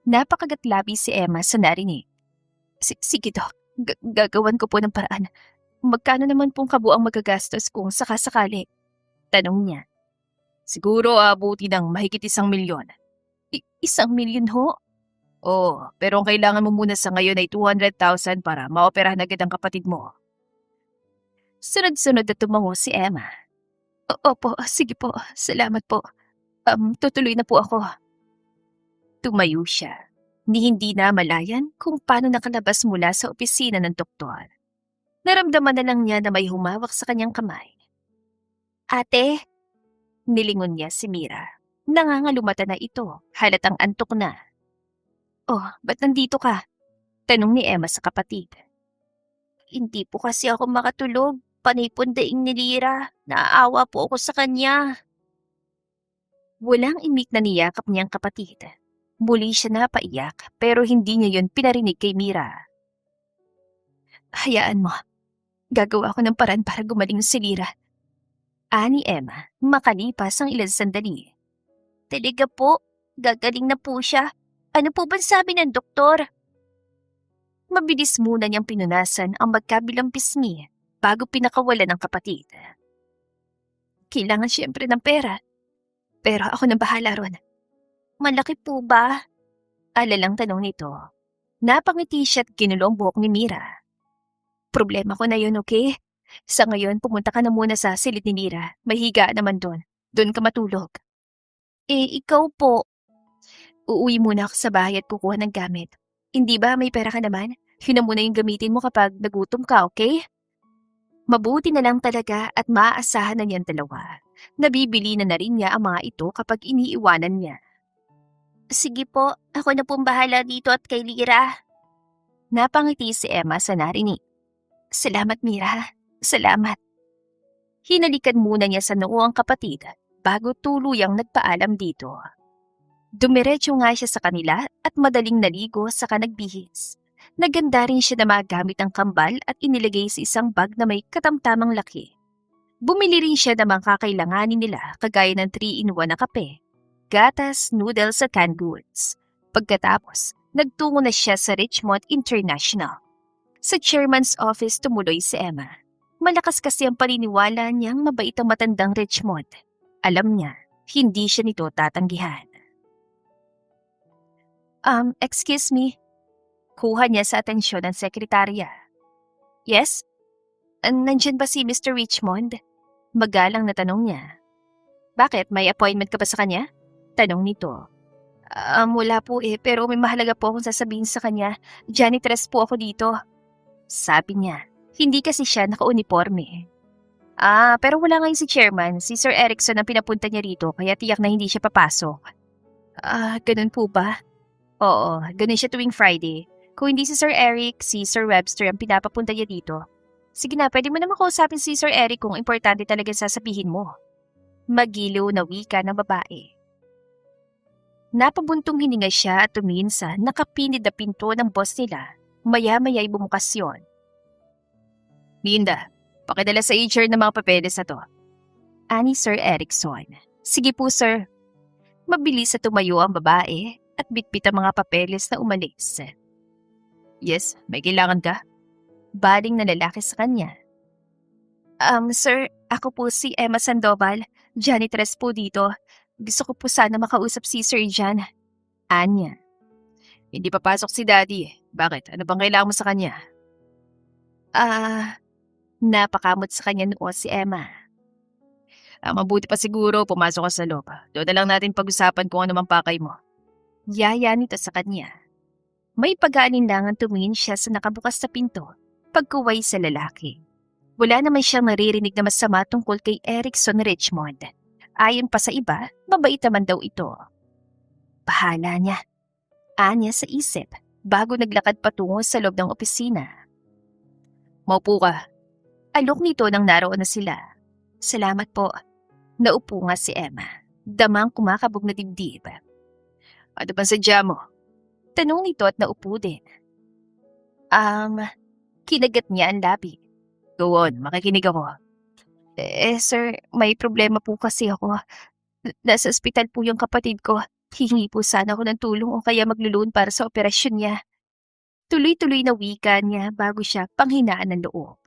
Napakagatlabi si Emma sa narinig. Sige Dok, gagawan ko po ng paraan. Magkano naman pong kabuang magagastos kung sakasakali? Tanong niya. Siguro abuti ng mahigit 1,000,000. 1,000,000 ho? Oo, pero ang kailangan mo muna sa ngayon ay 200,000 para maoperahan agad ang kapatid mo. Sunod-sunod na tumango si Emma. Opo, sige po. Salamat po. Tutuloy na po ako. Tumayo siya. Ni hindi na malayan kung paano nakalabas mula sa opisina ng doktor. Naramdaman na lang niya na may humawak sa kanyang kamay. Ate, nilingon niya si Mira. Nangangalumata na ito, halatang antok na. Oh, ba't nandito ka? Tanong ni Emma sa kapatid. Hindi po kasi ako makatulog. Panay po ang daing ni Lira. Naaawa po ako sa kanya. Walang imik na niyakap niyang kapatid. Muli siya napaiyak pero hindi niya yun pinarinig kay Mira. Hayaan mo. Gagawa ko ng paraan para gumaling si Lira. Ani Emma, makalipas ang ilang sandali. Talaga po, gagaling na po siya. Ano po ba sabi ng doktor? Mabilis muna niyang pinunasan ang magkabilang pisngi bago pinakawalan ng kapatid. Kailangan siyempre ng pera. Pero ako nang bahala ron. Malaki po ba? Alalang tanong nito. Napangiti siya at ginulo ang buhok ni Mira. Problema ko na yun, okay? Sa ngayon, pumunta ka na muna sa silid ni Mira. May higaan naman doon. Doon ka matulog. Ikaw po. Uuwi muna ako sa bahay at kukuha ng gamit. Hindi ba may pera ka naman? Yun na muna yung gamitin mo kapag nagutom ka, okay? Mabuti na lang talaga at maaasahan na niyan dalawa. Nabibili na rin niya ang mga ito kapag iniiwanan niya. Sige po, ako na pong bahala dito at kay Lira. Napangiti si Emma sa narinig. Salamat, Mira. Salamat. Hinalikan muna niya sa noo ang kapatid bago tuluyang nagpaalam dito. Dumiretso nga siya sa kanila at madaling naligo saka nagbihis. Naganda rin siya na magamit ang kambal at inilagay sa isang bag na may katamtamang laki. Bumili rin siya ng mga kakailanganin nila kagaya ng 3-in-1 na kape, gatas, noodles at canned goods. Pagkatapos, nagtungo na siya sa Richmond International. Sa chairman's office tumuloy si Emma. Malakas kasi ang paniniwala niyang mabait ang matandang Richmond. Alam niya, hindi siya nito tatanggihan. Excuse me. Kuha niya sa atensyon ng sekretarya. Yes? Nandyan ba si Mr. Richmond? Magalang na tanong niya. Bakit? May appointment ka ba sa kanya? Tanong nito. Wala po pero may mahalaga po akong sasabihin sa kanya. Janitress po ako dito. Sabi niya. Hindi kasi siya naka-uniforme. Pero wala ngayon si chairman. Si Sir Erickson ang pinapunta niya rito kaya tiyak na hindi siya papasok. Ganun po ba? Oo, ganun siya tuwing Friday. Kung hindi si Sir Eric, si Sir Webster ang pinapapunta niya dito. Sige na, pwede mo naman kausapin si Sir Eric kung importante talaga sasabihin mo. Magiliw na wika ng babae. Napabuntong hininga siya at tumingin sa nakapinid na pinto ng boss nila. Maya-maya'y bumukas yun. Linda, pakidala sa HR ng mga papeles na to. Ani Sir Erickson. Sige po, sir. Mabilis na tumayo ang babae at bitbit ang mga papeles na umalis. Yes, may kailangan ka? Baling na lalaki sa kanya. Sir, ako po si Emma Sandoval, janitress po dito. Gusto ko po sana makausap si Sir Jan. Anya. Hindi papasok si Daddy. Bakit? Ano bang kailangan mo sa kanya? Napakamot sa kanya noon si Emma. Mabuti pa siguro pumasok ka sa loob. Doon na lang natin pag-usapan kung ano mang pakay mo. Yaya nito sa kanya. May pag-aalinlangan tumingin siya sa nakabukas na pinto, pagkuway sa lalaki. Wala naman siyang naririnig na masama tungkol kay Erickson Richmond. Ayon pa sa iba, mabait naman daw ito. Bahala niya. Anya sa isip, bago naglakad patungo sa loob ng opisina. Maupo ka. Alok nito nang naroon na sila. Salamat po. Naupo nga si Emma. Damang kumakabog na dibdib. Ano bang sadya mo? Tanong nito at naupo din. Kinagat niya ang labi. Go on, makikinig ako. Sir, may problema po kasi ako. Nasa ospital po yung kapatid ko. Hihingi po sana ako ng tulong o kaya magluluon para sa operasyon niya. Tuloy-tuloy na wika niya bago siya panghinaan ng loob.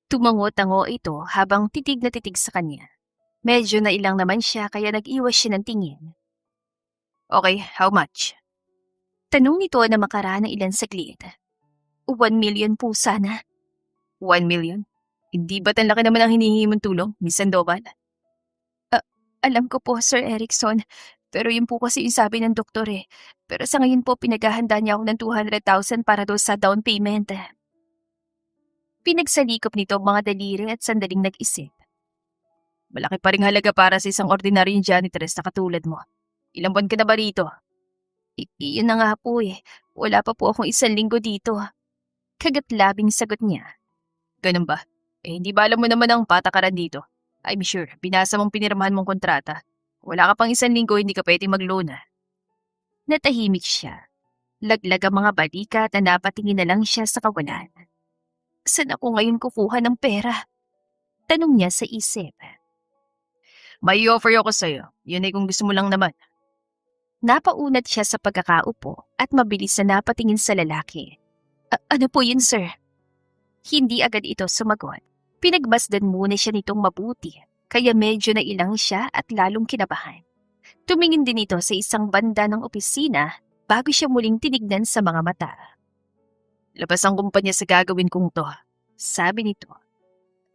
Tumango-tango ito habang titig na titig sa kanya. Medyo nailang naman siya kaya nag-iwas siya ng tingin. Okay, how much? Tanong nito na makaraan ng ilan saglit. 1 million po sana. 1 million? Hindi ba't ang laki naman ang hinihingi mong tulong, Miss Sandoval? Alam ko po, Sir Erickson. Pero yun po kasi yung sabi ng doktor eh. Pero sa ngayon po pinaghahanda niya ako ng 200,000 para doon sa down payment. Pinagsalikop nito ang mga daliri at sandaling nag-isip. Malaki pa ring halaga para sa isang ordinaryong janitress na katulad mo. Ilang buwan ka na ba rito? Iyon na nga po eh. Wala pa po akong 1 linggo dito. Kagat-labing sagot niya. Ganun ba? Hindi ba alam mo naman ang patakaran dito? I'm sure, binasa mong pinirmahan mong kontrata. Wala ka pang 1 linggo, hindi ka pwedeng mag-loan. Natahimik siya. Laglag ang mga balikat na napatingin na lang siya sa kawalan. Saan ako ngayon kukuha ng pera? Tanong niya sa isip. May offer ako sa'yo. Yun ay kung gusto mo lang naman. Napaunat siya sa pagkakaupo at mabilis na napatingin sa lalaki. Ano po yun, sir? Hindi agad ito sumagot. Pinagmasdan muna siya nitong mabuti, kaya medyo nailang siya at lalong kinabahan. Tumingin din ito sa isang banda ng opisina bago siya muling tinignan sa mga mata. Labas ang kumpanya sa gagawin kong to. Sabi nito.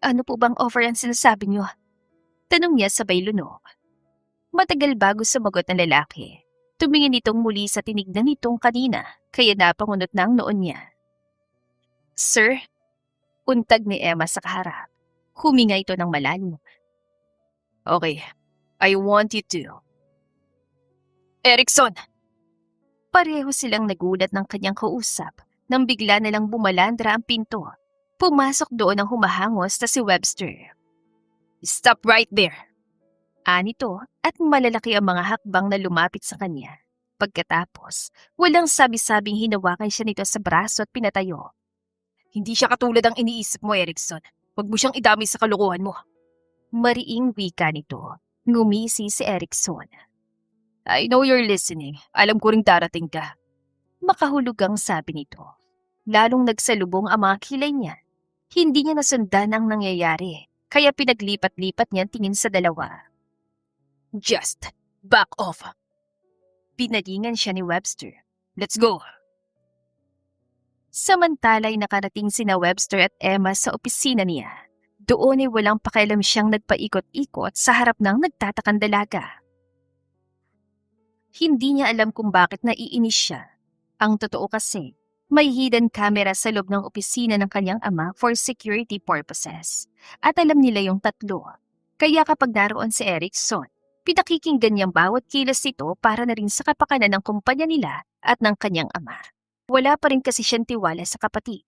Ano po bang offer ang sinasabi niyo? Tanong niya sabay lunok. Matagal bago sumagot ng lalaki. Tumingin itong muli sa tinignan nitong kanina, kaya napangunot na ang noon niya. Sir, untag ni Emma sa kaharap. Huminga ito ng malalim. Okay, I want you to. Erickson! Pareho silang nagulat ng kanyang kausap nang bigla na lang bumalandra ang pinto. Pumasok doon ang humahangos na si Webster. Stop right there! Anito at malalaki ang mga hakbang na lumapit sa kanya. Pagkatapos, walang sabi-sabing hinawakan siya nito sa braso at pinatayo. Hindi siya katulad ang iniisip mo, Erickson. Huwag mo siyang idamay sa kalokohan mo. Mariing wika nito. Ngumisi si Erickson. I know you're listening. Alam ko ring darating ka. Makahulugang sabi nito. Lalong nagsalubong ang mga kilay niya. Hindi niya nasundan ang nangyayari, kaya pinaglipat-lipat niya ang tingin sa dalawa. Just back off. Pinalingan siya ni Webster. Let's go. Samantala'y nakarating sina Webster at Emma sa opisina niya. Doon ay walang pakialam siyang nagpaikot-ikot sa harap ng nagtatakang dalaga. Hindi niya alam kung bakit naiinis siya. Ang totoo kasi, may hidden camera sa loob ng opisina ng kanyang ama for security purposes. At alam nila yung tatlo. Kaya kapag naroon si Erickson, pinakikinggan niyang bawat kilos nito para na rin sa kapakanan ng kumpanya nila at ng kanyang ama. Wala pa rin kasi siyang tiwala sa kapatid.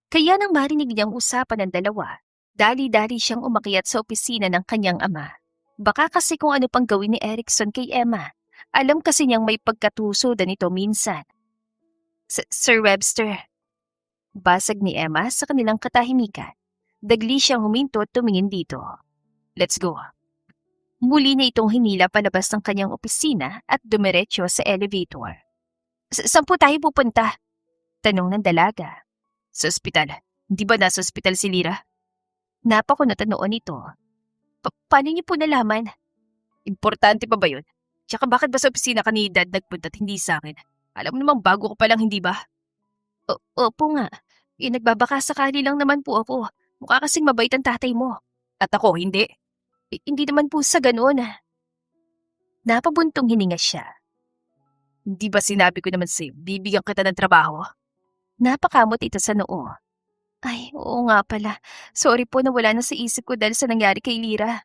Kaya nang marinig niyang usapan ng dalawa, dali-dali siyang umakyat sa opisina ng kanyang ama. Baka kasi kung ano pang gawin ni Erickson kay Emma. Alam kasi niyang may pagkatusodan nito minsan. Sir Webster. Basag ni Emma sa kanilang katahimikan. Dagli siyang huminto at tumingin dito. Let's go. Muli na itong hinila palabas ng kanyang opisina at dumiretso sa elevator. Saan po tayo pupunta? Tanong ng dalaga. Sa ospital. Hindi ba nasa ospital si Lira? Napakunot ang noon ito. Paano niyo po nalaman? Importante pa ba yun? Tsaka bakit ba sa opisina ka ni Dad nagpunta at hindi sa akin? Alam mo namang bago ko pa lang, hindi ba? Opo nga. Nagbabaka sakali lang naman po ako. Mukha kasing mabait ang tatay mo. At ako, hindi. Hindi naman po sa ganoon. Napabuntong hininga siya. Hindi ba sinabi ko naman sa'yo, bibigyan kita ng trabaho? Napakamot ito sa noo. Ay, oo nga pala. Sorry po na wala na sa isip ko dahil sa nangyari kay Lira.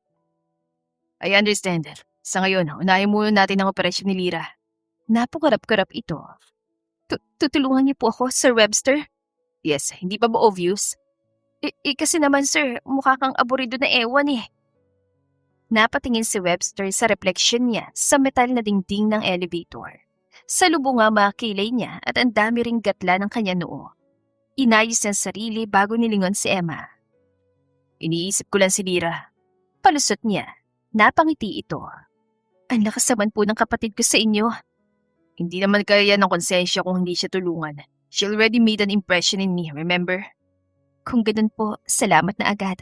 I understand. Sa ngayon, unahin muna natin ang operasyon ni Lira. Napakarap-karap ito. Tutulungan niyo po ako, Sir Webster? Yes, hindi pa ba obvious? Kasi naman sir, mukha kang aburido na ewan eh. Napatingin si Webster sa refleksyon niya sa metal na dingding ng elevator. Sa lubong nga makilay niya at ang dami ring gatla ng kanya noo. Inayos niya ang sarili bago nilingon si Emma. Iniisip ko lang si Lira. Palusot niya. Napangiti ito. Ang lakas naman po ng kapatid ko sa inyo. Hindi naman kaya ng konsensya kung hindi siya tulungan. She already made an impression in me, remember? Kung ganun po, salamat na agad.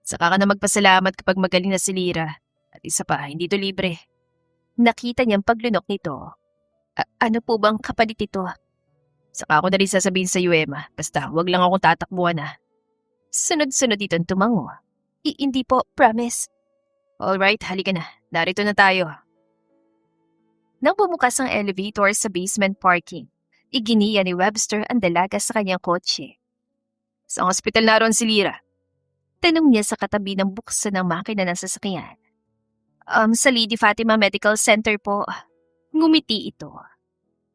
Saka ka na magpasalamat kapag magaling na si Lira. At isa pa, hindi to libre. Nakita niyang paglunok nito. Ano po bang kapalit ito? Saka ako na rin sasabihin sa iyo, Emma. Basta, wag lang akong tatakbuhan ha. Sunod-sunod itong tumango. Hindi po, promise. Alright, halika na. Narito na tayo. Nang bumukas ang elevator sa basement parking, iginiya ni Webster ang dalaga sa kanyang kotse. Sa ospital naroon si Lira. Tanong niya sa katabi ng buksan ng makina ng sasakyan. Sa Lady Fatima Medical Center po. Ngumiti ito.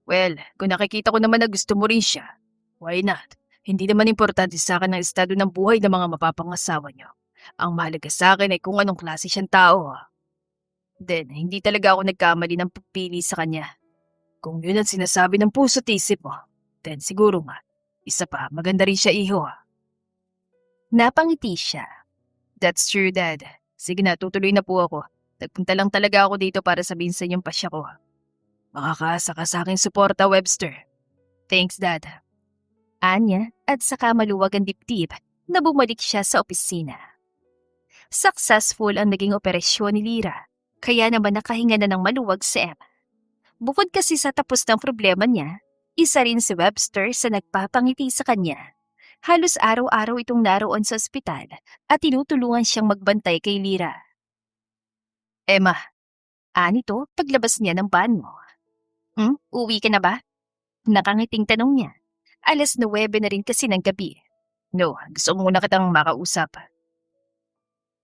Well, kung nakikita ko naman na gusto mo rin siya, why not? Hindi naman importante sa akin ang estado ng buhay ng mga mapapangasawa niyo. Ang mahalaga sa akin ay kung anong klase siyang tao. Then, hindi talaga ako nagkamali ng pagpili sa kanya. Kung yun ang sinasabi ng puso't isip mo, then siguro nga, isa pa, maganda rin siya iho. Napangiti siya. That's true, Dad. Sige na, tutuloy na po ako. Nagpunta lang talaga ako dito para sabihin sa inyong pasya ko. Makakaasa ka sa aking suporta, Webster. Thanks, Dad. Anya at saka maluwag ang dibdib na bumalik siya sa opisina. Successful ang naging operasyon ni Lira, kaya naman nakahinga na ng maluwag si Emma. Bukod kasi sa tapos ng problema niya, isa rin si Webster sa nagpapangiti sa kanya. Halos araw-araw itong naroon sa ospital at tinutulungan siyang magbantay kay Lira. Emma, Anito paglabas niya ng van mo. Uwi ka na ba? Nakangiting tanong niya. 9:09 na rin kasi ng gabi. no, gusto ko muna kitang makausap.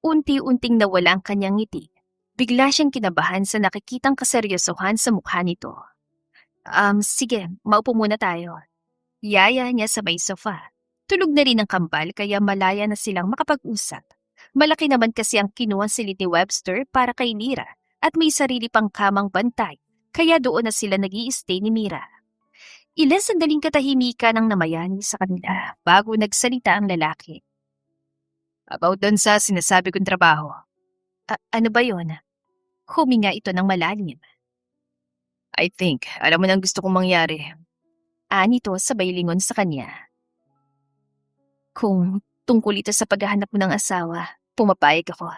Unti-unting nawala ang kanyang ngiti. Bigla siyang kinabahan sa nakikitang kaseryosohan sa mukha nito. Sige, maupo muna tayo. Yaya niya sa may sofa. Tulog na rin ang kambal kaya malaya na silang makapag-usap. Malaki naman kasi ang kinuha silid ni Webster para kay Lira at may sarili pang kamang bantay kaya doon na sila nag-i-stay ni Mira. Ilang sandaling katahimikan ang namayani sa kanila bago nagsalita ang lalaki. About dun sa sinasabi kong trabaho. Ano ba yon? Huminga ito ng malalim. I think, alam mo na ang gusto kong mangyari. Nito sabay lingon sa kanya. Kung tungkol ito sa paghahanap mo ng asawa, pumapayag ako.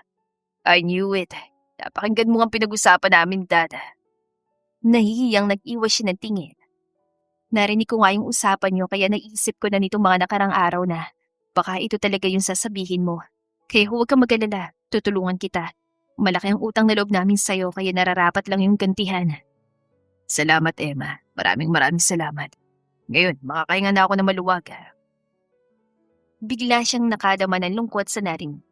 I knew it. Napakinggan mo ang pinag-usapan namin, Dad. Nahihiyang nag-iwas siya ng tingin. Narinig ko nga yung usapan niyo kaya naisip ko na nitong mga nakarang araw na baka ito talaga yung sasabihin mo. Kaya huwag kang mag-alala, tutulungan kita. Malaki ang utang na loob namin sa'yo kaya nararapat lang yung gantihan. Salamat, Emma. Maraming salamat. Ngayon, makakahinga na ako na maluwag. Bigla siyang nakadama ng lungkot sa narinig.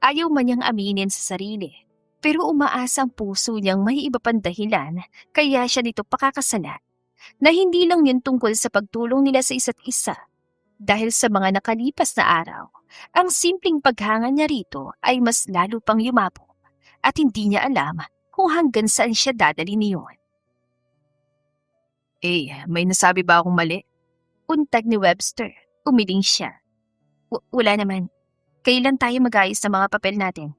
Ayaw man niyang aminin sa sarili. Pero umaasa ang puso niyang may iba pang dahilan kaya siya nito pakakasalan. Na hindi lang yun tungkol sa pagtulong nila sa isa't isa. Dahil sa mga nakalipas na araw, ang simpleng paghanga niya rito ay mas lalo pang yumabong at hindi niya alam kung hanggang saan siya dadali niyon. May nasabi ba akong mali? Untag ni Webster, umiling siya. Wala naman. Kailan tayo mag-ayos ng mga papel natin?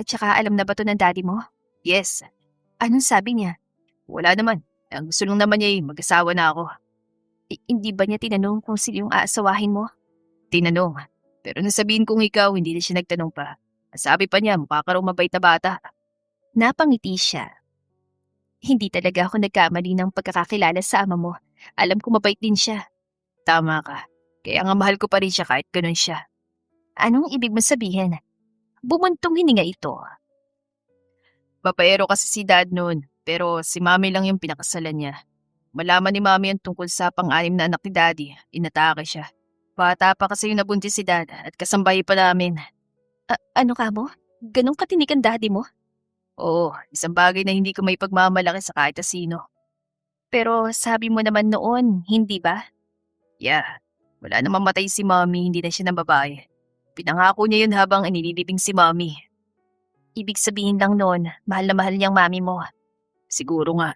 At saka alam na ba to ng daddy mo? Yes. Anong sabi niya? Wala naman. Ang gusto lang naman niya mag-asawa na ako. Hindi ba niya tinanong kung sino yung aasawahin mo? Tinanong. Pero nasabihin kong ikaw, hindi na siya nagtanong pa. Sabi pa niya, mukha ka raw mabait na bata. Napangiti siya. Hindi talaga ako nagkamali ng pagkakakilala sa ama mo. Alam ko mabait din siya. Tama ka. Kaya nga mahal ko pa rin siya kahit ganun siya. Anong ibig mo sabihin? Bumuntong hininga ito. Babaero kasi si Dad noon, pero si Mami lang yung pinakasalan niya. Malaman ni Mami ang tungkol sa pang-anim na anak ni Daddy, inatake siya. Bata pa kasi yung nabuntis si Dad at kasambahay pa namin. Ano ka mo? Ganong katinik ang daddy mo? Oo, isang bagay na hindi ko may pagmamalaki sa kahit na sino. Pero sabi mo naman noon, hindi ba? Yeah, wala namang matay si Mami, hindi na siya ng babae. Pinangako niya yun habang inililibing si Mami. Ibig sabihin lang noon, mahal na mahal niyang mami mo. Siguro nga.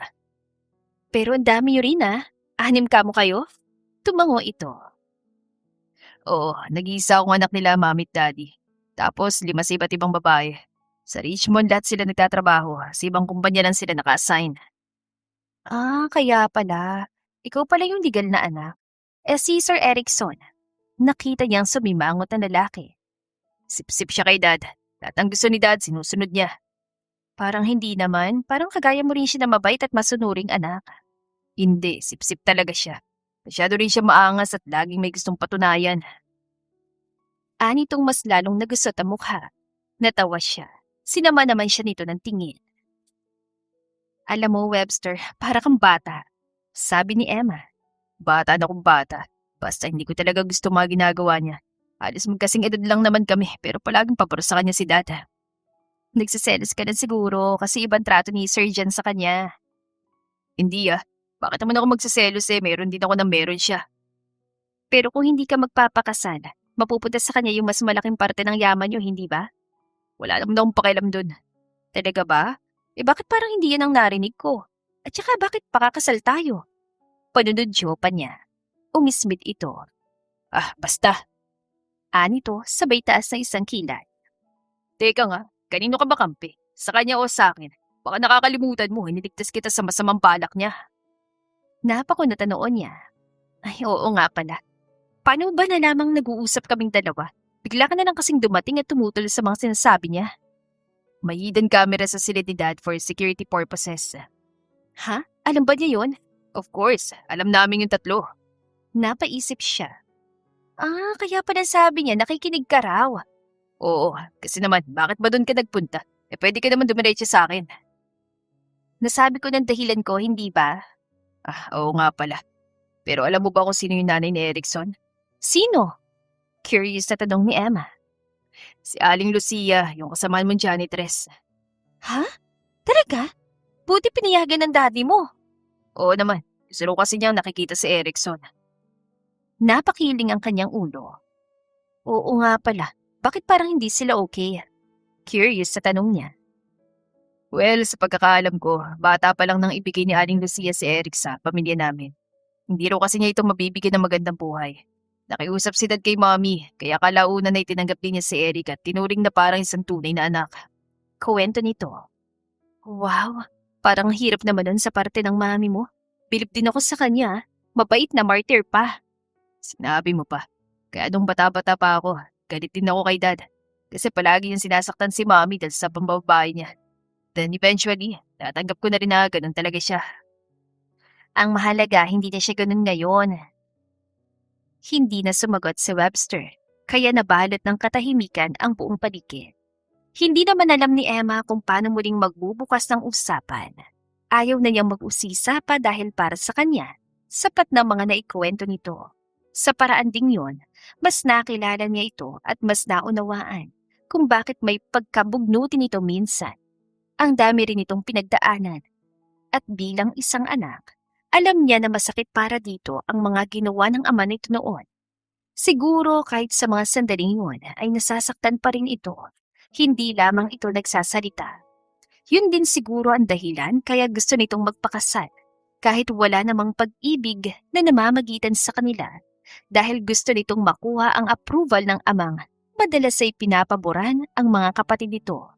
Pero ang dami niyo rin 6 ka mo kayo? Tumango ito. Oo, nag-iisa akong anak nila, Mami at Daddy. Tapos 5 sa iba't ibang babae. Sa Richmond lahat sila nagtatrabaho, sa ibang kumpanya lang sila naka-assign. Kaya pala. Ikaw pala yung legal na anak. Si Sir Erickson. Nakita niyang sumimangot na lalaki. Sip-sip siya kay Dad. Lahat ng gusto ni Dad, sinusunod niya. Parang hindi naman. Parang kagaya mo rin siya na mabait at masunuring anak. Hindi, sip-sip talaga siya. Masyado rin siya maangas at laging may gustong patunayan. Nitong mas lalong nagusot ang mukha. Natawa siya. Sinama naman siya nito ng tingin. Alam mo, Webster, para kang bata. Sabi ni Emma. Bata na kung bata. Basta hindi ko talaga gusto mga ginagawa niya. Halos magkasing edad lang naman kami pero palaging paparo sa kanya si Dad. Nagsiselos ka na siguro kasi ibang trato ni Sir Jan sa kanya. Hindi Bakit naman ako magsiselos meron din ako na meron siya. Pero kung hindi ka magpapakasal, mapupunta sa kanya yung mas malaking parte ng yaman niyo, hindi ba? Wala naman akong pakialam dun. Talaga ba? Bakit parang hindi yan ang narinig ko? At saka bakit pakakasal tayo? Panunodyo pa niya. Umismit ito. Basta. Nito, sabay taas na isang kilay. Teka nga, kanino ka ba kampi? Sa kanya o sa akin? Baka nakakalimutan mo, hiniligtas kita sa masamang balak niya. Napakunot na noon niya. Ay, oo nga pala. Paano ba na lamang nag-uusap kaming dalawa? Bigla ka na lang kasing dumating at tumutol sa mga sinasabi niya. May hidden camera sa silid ni Dad for security purposes. Ha? Alam ba niya yon? Of course, alam namin yung tatlo. Napaisip siya. Kaya pala sabi niya nakikinig ka raw. Oo, kasi naman, bakit ba doon ka nagpunta? Pwede ka naman dumiretso sa akin. Nasabi ko ng dahilan ko, hindi ba? Oo nga pala. Pero alam mo ba kung sino yung nanay ni Erickson? Sino? Curious na tanong ni Emma. Si Aling Lucia, yung kasamahan mong janitress. Ha? Talaga? Buti pinayagan ng daddy mo. Oo naman, gusto rin kasi niyang nakikita si Erickson. Napakiling ang kanyang ulo. Oo nga pala, bakit parang hindi sila okay? Curious sa tanong niya. Well, sa pagkakaalam ko, bata pa lang nang ibigay ni Aling Lucia si Eric sa pamilya namin. Hindi raw kasi niya ito mabibigyan ng magandang buhay. Nakiusap si Dad kay Mommy, kaya kalaunan na itinanggap din niya si Eric at tinuring na parang isang tunay na anak. Kuwento nito. Wow, parang hirap naman nun sa parte ng mami mo. Bilib din ako sa kanya. Mabait na martyr pa. Sinabi mo pa. Kaya nung bata-bata pa ako, galit din ako kay Dad. Kasi palagi niyang sinasaktan si Mommy dahil sa pambababae niya. Then eventually, natanggap ko na rin na ganun talaga siya. Ang mahalaga, hindi na siya ganun ngayon. Hindi na sumagot si Webster, kaya nabalot ng katahimikan ang buong paligid. Hindi naman alam ni Emma kung paano muling magbubukas ng usapan. Ayaw na niyang mag-usisa pa dahil para sa kanya, sapat na mga naikwento nito. Sa paraan ding yun, mas nakilala niya ito at mas naunawaan kung bakit may pagkabugnuti nito minsan. Ang dami rin itong pinagdaanan. At bilang isang anak, alam niya na masakit para dito ang mga ginawa ng ama nito noon. Siguro kahit sa mga sandaling yun ay nasasaktan pa rin ito. Hindi lamang ito nagsasalita. Yun din siguro ang dahilan kaya gusto nitong magpakasal. Kahit wala namang pag-ibig na namamagitan sa kanila. Dahil gusto nitong makuha ang approval ng amang madalas ay pinapaboran ang mga kapatid nito.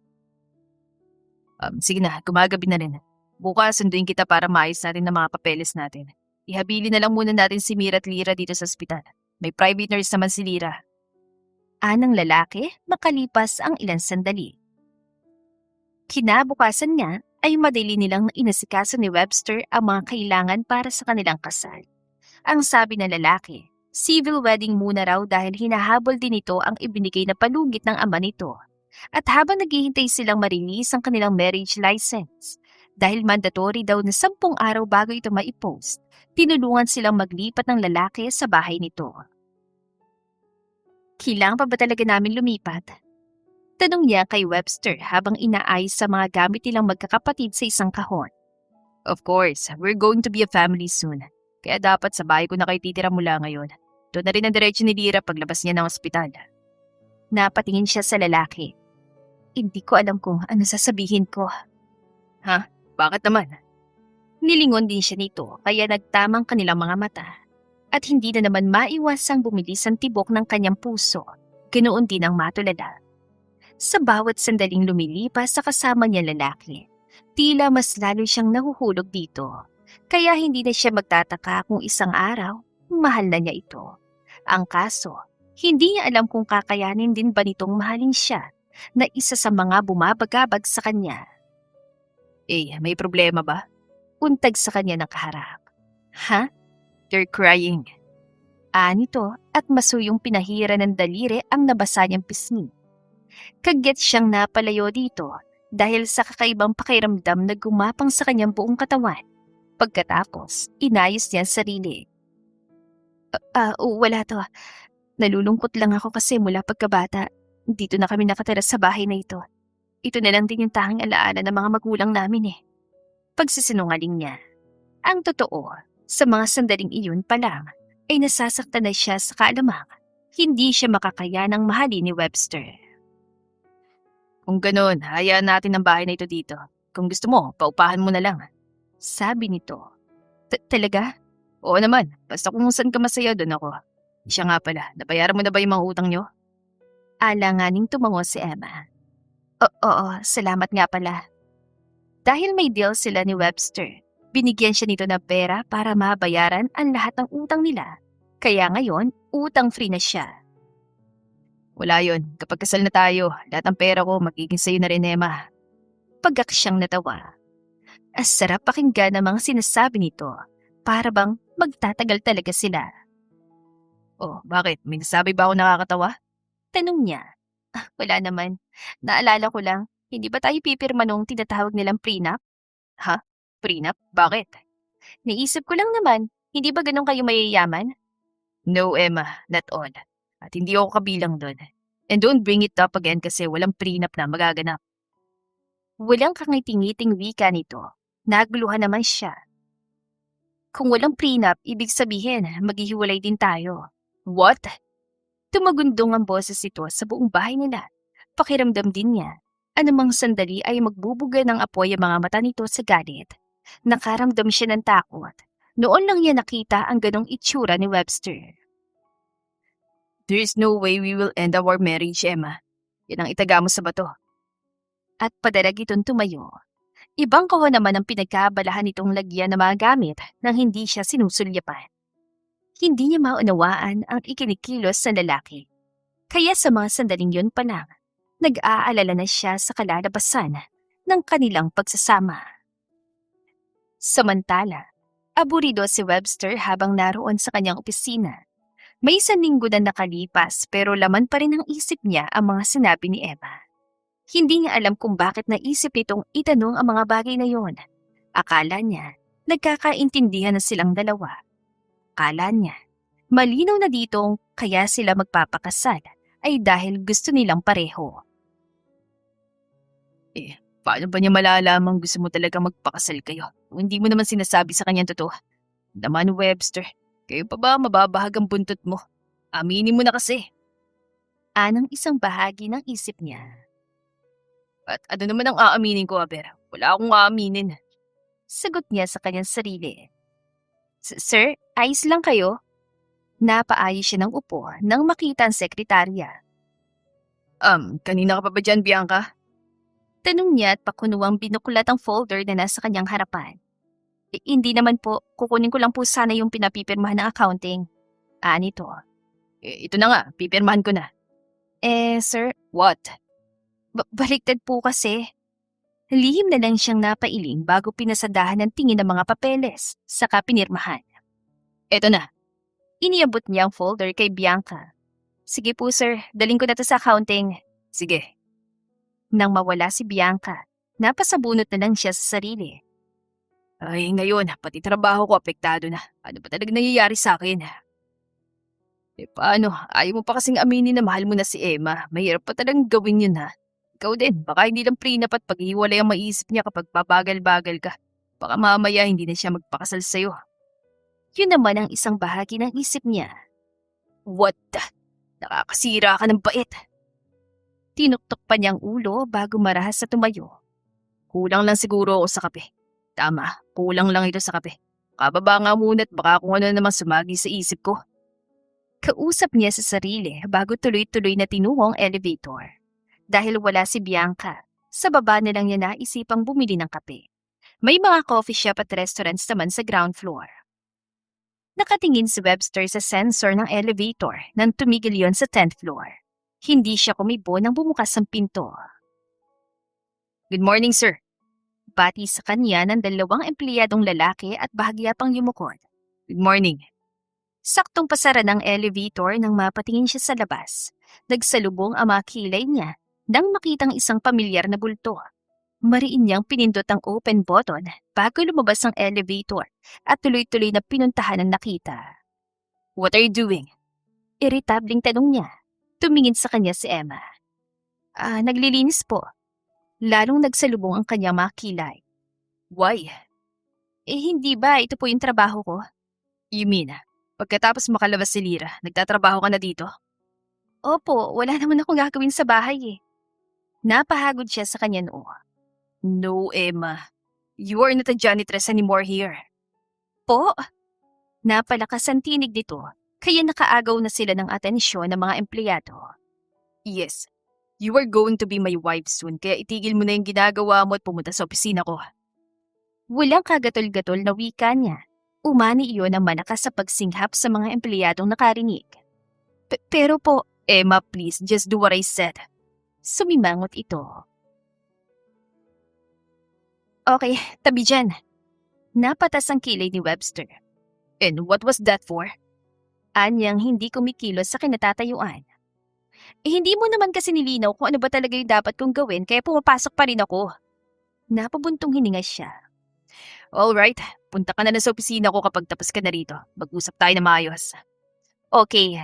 Sige na, gumagabi na rin. Bukas sunduin kita para maayos natin ang mga papeles natin. Ihabili na lang muna natin si Mira at Lira dito sa ospital. May private nurse naman si Lira. Anang lalaki makalipas ang ilang sandali. Kinabukasan niya ay madali nilang inasikaso ni Webster ang mga kailangan para sa kanilang kasal. Ang sabi ng lalaki, civil wedding muna raw dahil hinahabol din ito ang ibinigay na palugit ng ama nito. At habang naghihintay silang marilis ang kanilang marriage license, dahil mandatory daw na 10 araw bago ito maipost, tinulungan silang maglipat ng lalaki sa bahay nito. Kailangan pa ba talaga namin lumipat? Tanong niya kay Webster habang inaayos sa mga gamit nilang magkakapatid sa isang kahon. Of course, we're going to be a family soon. Kaya dapat sa bahay ko na kayo titira mula ngayon. Doon na rin ang diretso ni Lira paglabas niya ng ospital. Napatingin siya sa lalaki. Hindi ko alam kung ano sasabihin ko. Bakit naman? Nilingon din siya nito kaya nagtamang kanilang mga mata. At hindi na naman maiwasang bumilis ang tibok ng kanyang puso. Ganoon din ang matulala. Sa bawat sandaling lumilipas sa kasama niya lalaki, tila mas lalo siyang nahuhulog dito. Kaya hindi na siya magtataka kung isang araw, mahal na niya ito. Ang kaso, hindi niya alam kung kakayanin din ba nitong mahalin siya na isa sa mga bumabagabag sa kanya. May problema ba? Untag sa kanya ng kaharap. Ha? You're crying. Nito at masuyong pinahira ng daliri ang nabasa niyang pisngi. Kagyat siyang napalayo dito dahil sa kakaibang pakiramdam na gumapang sa kanyang buong katawan. Pagkatapos, inayos niya ang sarili. Wala to. Nalulungkot lang ako kasi mula pagkabata, dito na kami nakatira sa bahay na ito. Ito na lang din yung tanging alaala ng mga magulang namin eh. Pagsisinungaling niya. Ang totoo, sa mga sandaling iyon pa lang, ay nasasaktan na siya sa kaalamang hindi siya makakayanang mahalin ni Webster. Kung ganun, hayaan natin ang bahay na ito dito. Kung gusto mo, paupahan mo na lang. Sabi nito. Talaga? Oo naman, basta kung saan ka masaya doon ako. Siya nga pala, nabayaran mo na ba yung mga utang nyo? Alanganing tumango si Emma. Oo, salamat nga pala. Dahil may deal sila ni Webster, binigyan siya nito ng pera para mabayaran ang lahat ng utang nila. Kaya ngayon, utang-free na siya. Wala yon. Kapag kasal na tayo, lahat ng pera ko magiging sa'yo na rin, Emma. Pagak siyang natawa. As sarap pakinggan ang mga sinasabi nito. Para bang magtatagal talaga sila. Oh, bakit? May nasabi ba ako nakakatawa? Tanong niya. Wala naman. Naalala ko lang, hindi ba tayo pipirma nung tinatawag nilang prenup? Prenup? Bakit? Naisip ko lang naman, hindi ba ganun kayo mayayaman? No, Emma, not all. At hindi ako kabilang doon. And don't bring it up again kasi walang prenup na magaganap. Walang kangiting-ngiting wika nito. Naguluhan naman siya. Kung walang prenup, ibig sabihin, maghihiwalay din tayo. What? Tumagundong ang boses ito sa buong bahay nila. Pakiramdam din niya. Anumang sandali ay magbubuga ng apoy ang mga mata nito sa galit. Nakaramdam siya ng takot. Noon lang niya nakita ang ganong itsura ni Webster. There is no way we will end our marriage, Emma. Yan ang itaga mo sa bato. At padalag itong tumayo. Ibang kahon naman ang pinagkaabalahan nitong lagyan ng mga gamit nang hindi siya sinusulyapan. Hindi niya maunawaan ang ikinikilos sa lalaki. Kaya sa mga sandaling yun pa lang, nag-aalala na siya sa kalalabasan ng kanilang pagsasama. Samantala, aburido si Webster habang naroon sa kanyang opisina. May 1 linggo na nakalipas pero laman pa rin ang isip niya ang mga sinabi ni Emma. Hindi niya alam kung bakit naisip nitong itanong ang mga bagay na yon. Akala niya, nagkakaintindihan na silang dalawa. Akala niya, malinaw na ditong kaya sila magpapakasal ay dahil gusto nilang pareho. Paano ba niya malalamang gusto mo talaga magpakasal kayo? Kung hindi mo naman sinasabi sa kanyang totoo. Naman Webster, kayo pa ba mababahag ang buntot mo? Aminin mo na kasi. Anang isang bahagi ng isip niya. At ano naman ang aaminin ko, Aber? Wala akong aaminin. Sagot niya sa kanyang sarili. Sir, ayos lang kayo? Napaayos siya ng upo nang makita ang sekretarya. Kanina ka pa ba dyan, Bianca? Tanong niya at pakunuwang binuklat ang folder na nasa kanyang harapan. Hindi naman po, kukunin ko lang po sana yung pinapipirmahan ng accounting. Nito. Ito na nga, pipirmahan ko na. Sir, What? baliktad po kasi. Lihim na lang siyang napailing bago pinasadahan ng tingin ng mga papeles, saka pinirmahan. Ito na. Iniabot niya ang folder kay Bianca. Sige po sir, daling ko na to sa accounting. Sige. Nang mawala si Bianca, napasabunot na lang siya sa sarili. Ay, ngayon, pati trabaho ko apektado na. Ano ba talaga nangyayari sa akin? Paano? Ayaw mo pa kasing aminin na mahal mo na si Emma. Mahirap pa talagang gawin yun, ha? Ikaw din, baka hindi lang prenup at paghiwalay ang maisip niya kapag babagal-bagal ka. Baka mamaya hindi na siya magpakasal sa'yo. Yun naman ang isang bahagi ng isip niya. What the? Nakakasira ka ng bait. Tinuktok pa niyang ulo bago marahas sa tumayo. Kulang lang siguro ako sa kape. Tama, kulang lang ito sa kape. Kababa nga muna at baka kung ano namang sumagi sa isip ko. Kausap niya sa sarili bago tuloy-tuloy na tinungo ang elevator. Dahil wala si Bianca, sa baba na lang niya naisipang bumili ng kape. May mga coffee shop at restaurants naman sa ground floor. Nakatingin si Webster sa sensor ng elevator nang tumigil yon sa 10th floor. Hindi siya kumibo nang bumukas ang pinto. Good morning, sir. Bati sa kanya ng 2 empleyadong lalaki at bahagya pang yumukod. Good morning. Saktong pasara ng elevator nang mapatingin siya sa labas. Nagsalubong ang mga kilay niya nang makitang isang pamilyar na bulto. Mariin niyang pinindot ang open button bago lumabas ang elevator at tuloy-tuloy na pinuntahan ang nakita. What are you doing? Iritabling tanong niya. Tumingin sa kanya si Emma. Naglilinis po. Lalong nagsalubong ang kanyang mga kilay. Why? Hindi ba ito po yung trabaho ko? You mean, pagkatapos makalabas si Lyra, nagtatrabaho ka na dito? Opo, wala naman akong gagawin sa bahay eh. Napahagod siya sa kanya noo. No, Emma. You are not a janitress anymore here. Po? Napalakas ang tinig nito, kaya nakaagaw na sila ng atensyon ng mga empleyado. Yes. You are going to be my wife soon, kaya itigil mo na yung ginagawa mo at pumunta sa opisina ko. Walang kagatol-gatol na wika niya. Umani iyon ang malakas sa pagsinghap sa mga empleyadong nakarinig. Pero po, Emma, please, just do what I said. Sumimangot ito. Okay, tabi dyan. Napatas ang kilay ni Webster. And what was that for? Anyang hindi kumikilos sa kinatatayuan. Hindi mo naman kasi nilinaw kung ano ba talaga yung dapat kong gawin kaya pumapasok pa rin ako. Napabuntong hininga siya. Alright, punta ka na sa opisina ko kapag tapos ka na rito. Mag-usap tayo na maayos. Okay.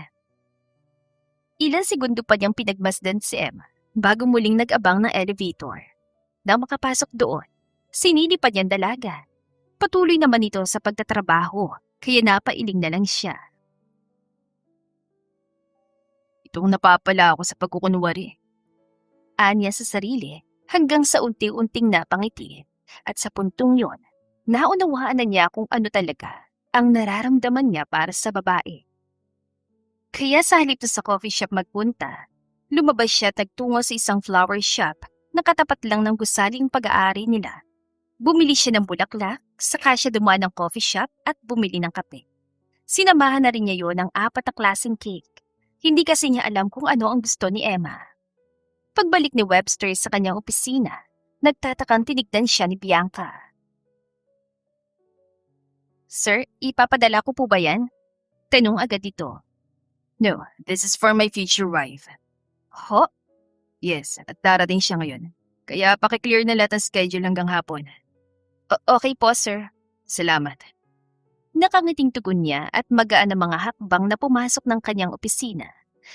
Ilang segundo pa niyang pinagmasdan si Emma bago muling nag-abang ng elevator. Nang makapasok doon, sinili pa niyang dalaga. Patuloy naman ito sa pagtatrabaho, kaya napailing na lang siya. Itong napapala ako sa pagkukunwari. Anya sa sarili hanggang sa unti-unting napangiti. At sa puntong yon, naunawaan na niya kung ano talaga ang nararamdaman niya para sa babae. Kaya sa halip na sa coffee shop magpunta, lumabas siya at nagtungo sa isang flower shop na katapat lang ng gusaling pag-aari nila. Bumili siya ng bulaklak, saka siya dumaan ng coffee shop at bumili ng kape. Sinamahan na rin niya yon ng 4 na klaseng cake. Hindi kasi niya alam kung ano ang gusto ni Emma. Pagbalik ni Webster sa kanyang opisina, nagtatakang tinignan siya ni Bianca. Sir, ipapadala ko po ba yan? Tanong agad ito. No, this is for my future wife. Ho? Yes, at darating siya ngayon. Kaya pakiclear na lahat ng schedule hanggang hapon. Okay po, sir. Salamat. Nakangiting tugon niya at magaan ang mga hakbang na pumasok ng kanyang opisina.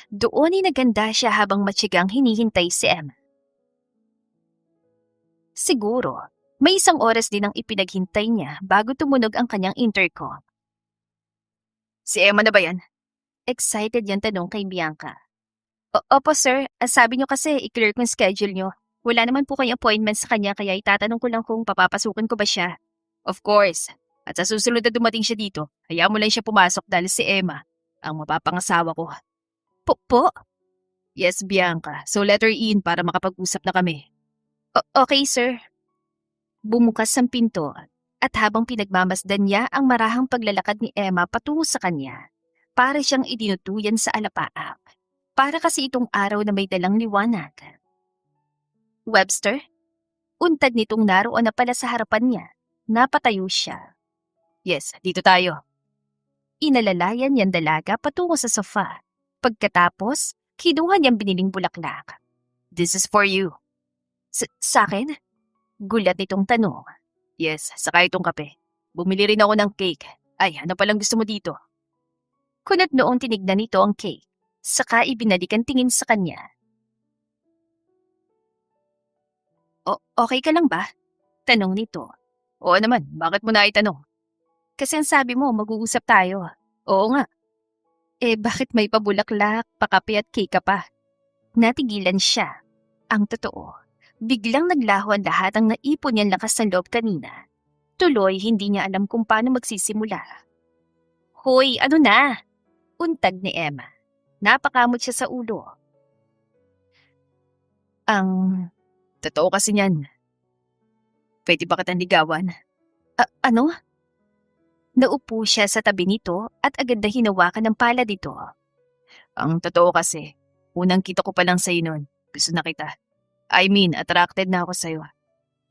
Doon ay naganda siya habang matyagang hinihintay si Emma. Siguro, may 1 oras din ang ipinaghintay niya bago tumunog ang kanyang intercom. Si Emma na ba yan? Excited yung tanong kay Bianca. Opo sir, sabi niyo kasi i-clear ko yung schedule niyo. Wala naman po kayong appointment sa kanya kaya itatanong ko lang kung papapasukin ko ba siya. Of course. At sa susunod na dumating siya dito, hayaan mo lang siya pumasok dahil si Emma ang mapapangasawa ko. Po? Yes, Bianca. So let her in para makapag-usap na kami. Okay sir. Bumukas ang pinto at habang pinagmamasdan niya ang marahang paglalakad ni Emma patungo sa kanya, para siyang idinutuyan sa alapaap. Para kasi itong araw na may dalang liwanag. Webster? Untad nitong naroon na pala sa harapan niya. Napatayo siya. Yes, dito tayo. Inalalayan niyang dalaga patungo sa sofa. Pagkatapos, kinuha niyang biniling bulaklak. This is for you. Sa akin? Gulat nitong tanong. Yes, saka itong kape. Bumili rin ako ng cake. Ay, ano palang gusto mo dito? Kunat noong tinignan nito ang cake. Saka ibinalik ang tingin sa kanya. Okay ka lang ba? Tanong nito. Oo naman, bakit mo na itanong? Kasi ang sabi mo, mag-uusap tayo. Oo nga. Bakit may pabulaklak, pakape at cake ka pa? Natigilan siya. Ang totoo, biglang naglaho ang lahat ang naipon niyang lakas ng loob kanina. Tuloy, hindi niya alam kung paano magsisimula. Hoy, ano na? Untag ni Emma. Napakamot siya sa ulo. Totoo kasi niyan. Pwede ba kitang ligawan? Ano? Naupo siya sa tabi nito at agad na hinawakan ng palad nito. Ang totoo kasi, unang kita ko pa lang sa'yo noon. Gusto na kita. I mean, attracted na ako sa'yo.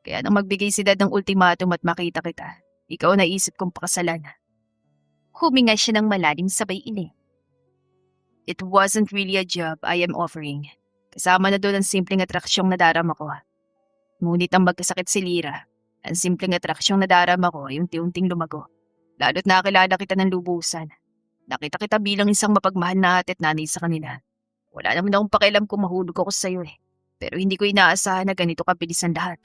Kaya nang magbigay si Dad ng ultimatum at makita kita, ikaw naisip kong pakasalan. Huminga siya ng malalim sabay iling. It wasn't really a job I am offering. Kasama na doon ang simpleng atraksyong nadarama ko. Ngunit ang magkasakit si Lyra, ang simpleng atraksyong nadarama ko ay unti-unting lumago. Lalo't nakakilala kita ng lubusan. Nakita kita bilang isang mapagmahal na ate at nanay sa kanila. Wala naman akong pakialam kung mahulog ako sa'yo eh. Pero hindi ko inaasahan na ganito kabilis ang lahat.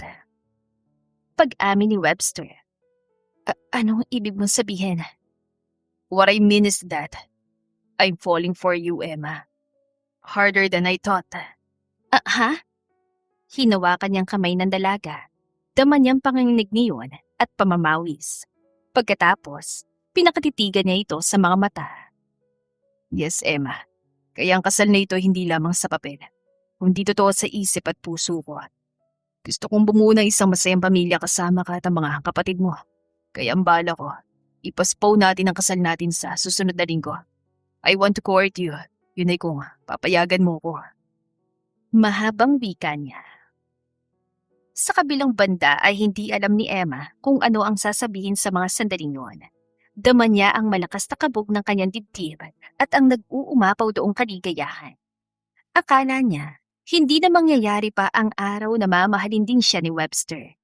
Pag-amin ni Webster. Anong ibig mong sabihin? What I mean is that I'm falling for you, Emma. Harder than I thought. Ha? Hinawakan niyang kamay ng dalaga. Dama niyang panginginig niyon at pamamawis. Pagkatapos, pinakatitigan niya ito sa mga mata. Yes, Emma. Kaya ang kasal na ito hindi lamang sa papel, kundi totoo sa isip at puso ko. Gusto kong bumuo ng isang masayang pamilya kasama ka at ang mga kapatid mo. Kaya ang bala ko, ipostpone natin ang kasal natin sa susunod na linggo. I want to court you. Yun ay kung papayagan mo ko. Mahabang wika niya. Sa kabilang banda ay hindi alam ni Emma kung ano ang sasabihin sa mga sandaling yun. Dama niya ang malakas na kabog ng kanyang dibdib at ang nag-uumapaw doong kaligayahan. Akala niya, hindi na mangyayari pa ang araw na mamahalin din siya ni Webster.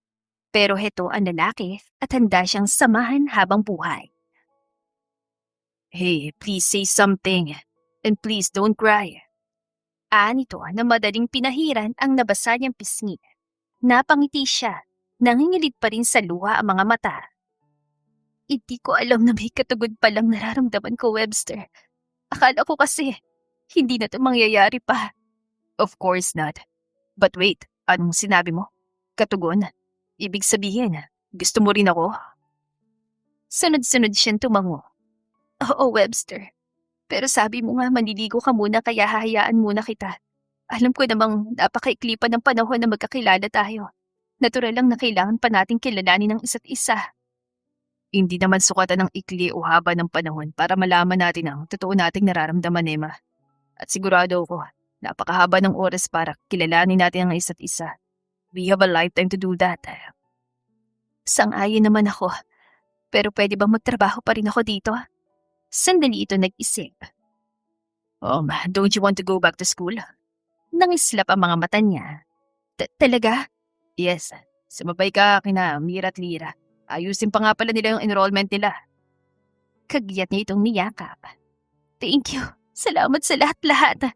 Pero heto ang lalaki at handa siyang samahan habang buhay. Hey, please say something. And please don't cry. Nito na madaling pinahiran ang nabasa niyang pisngi. Napangiti siya, nangingilit pa rin sa luha ang mga mata. Hindi ko alam na may katugod palang nararamdaman ko, Webster. Akala ko kasi, hindi na ito mangyayari pa. Of course not. But wait, anong sinabi mo? Katugon? Ibig sabihin, gusto mo rin ako? Sunod-sunod siyang tumango. Oo, Webster. Pero sabi mo nga manliligo ka muna kaya hahayaan muna kita. Alam ko namang napakaikli pa ng panahon na magkakilala tayo. Natural lang na kailangan pa nating kilalanin ng isa't isa. Hindi naman sukatan ng ikli o haba ng panahon para malaman natin ang totoo nating nararamdaman, Emma. At sigurado ako, napakahaba ng oras para kilalanin natin ang isa't isa. We have a lifetime to do that. Sang-ayon naman ako. Pero pwede bang magtrabaho pa rin ako dito? Sandali ito nag-isip. Don't you want to go back to school? Nangislap ang mga mata niya. Talaga? Yes. Sumabay ka kina Mira at Lira. Ayusin pa nga pala nila yung enrollment nila. Kagiyat niya itong niyakap. Thank you. Salamat sa lahat-lahat.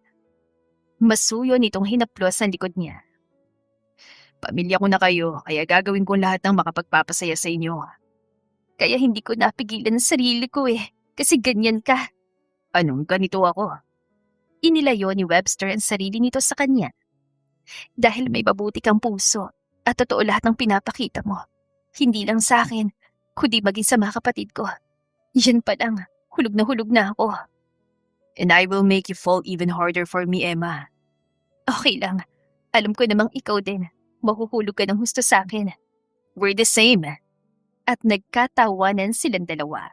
Masuyo nitong hinaplos ang likod niya. Pamilya ko na kayo, kaya gagawin ko lahat ng makapagpapasaya sa inyo. Kaya hindi ko napigilan ang sarili ko kasi ganyan ka. Anong ganito ako? Inilayo ni Webster ang sarili nito sa kanya. Dahil may mabuti kang puso at totoo lahat ng pinapakita mo. Hindi lang sa akin, kundi maging sa mga kapatid ko. Yan pa lang, hulog na ako. And I will make you fall even harder for me, Emma. Okay lang. Alam ko namang ikaw din. Mahuhulog ka ng husto sa akin. We're the same. At nagkatawanan silang dalawa.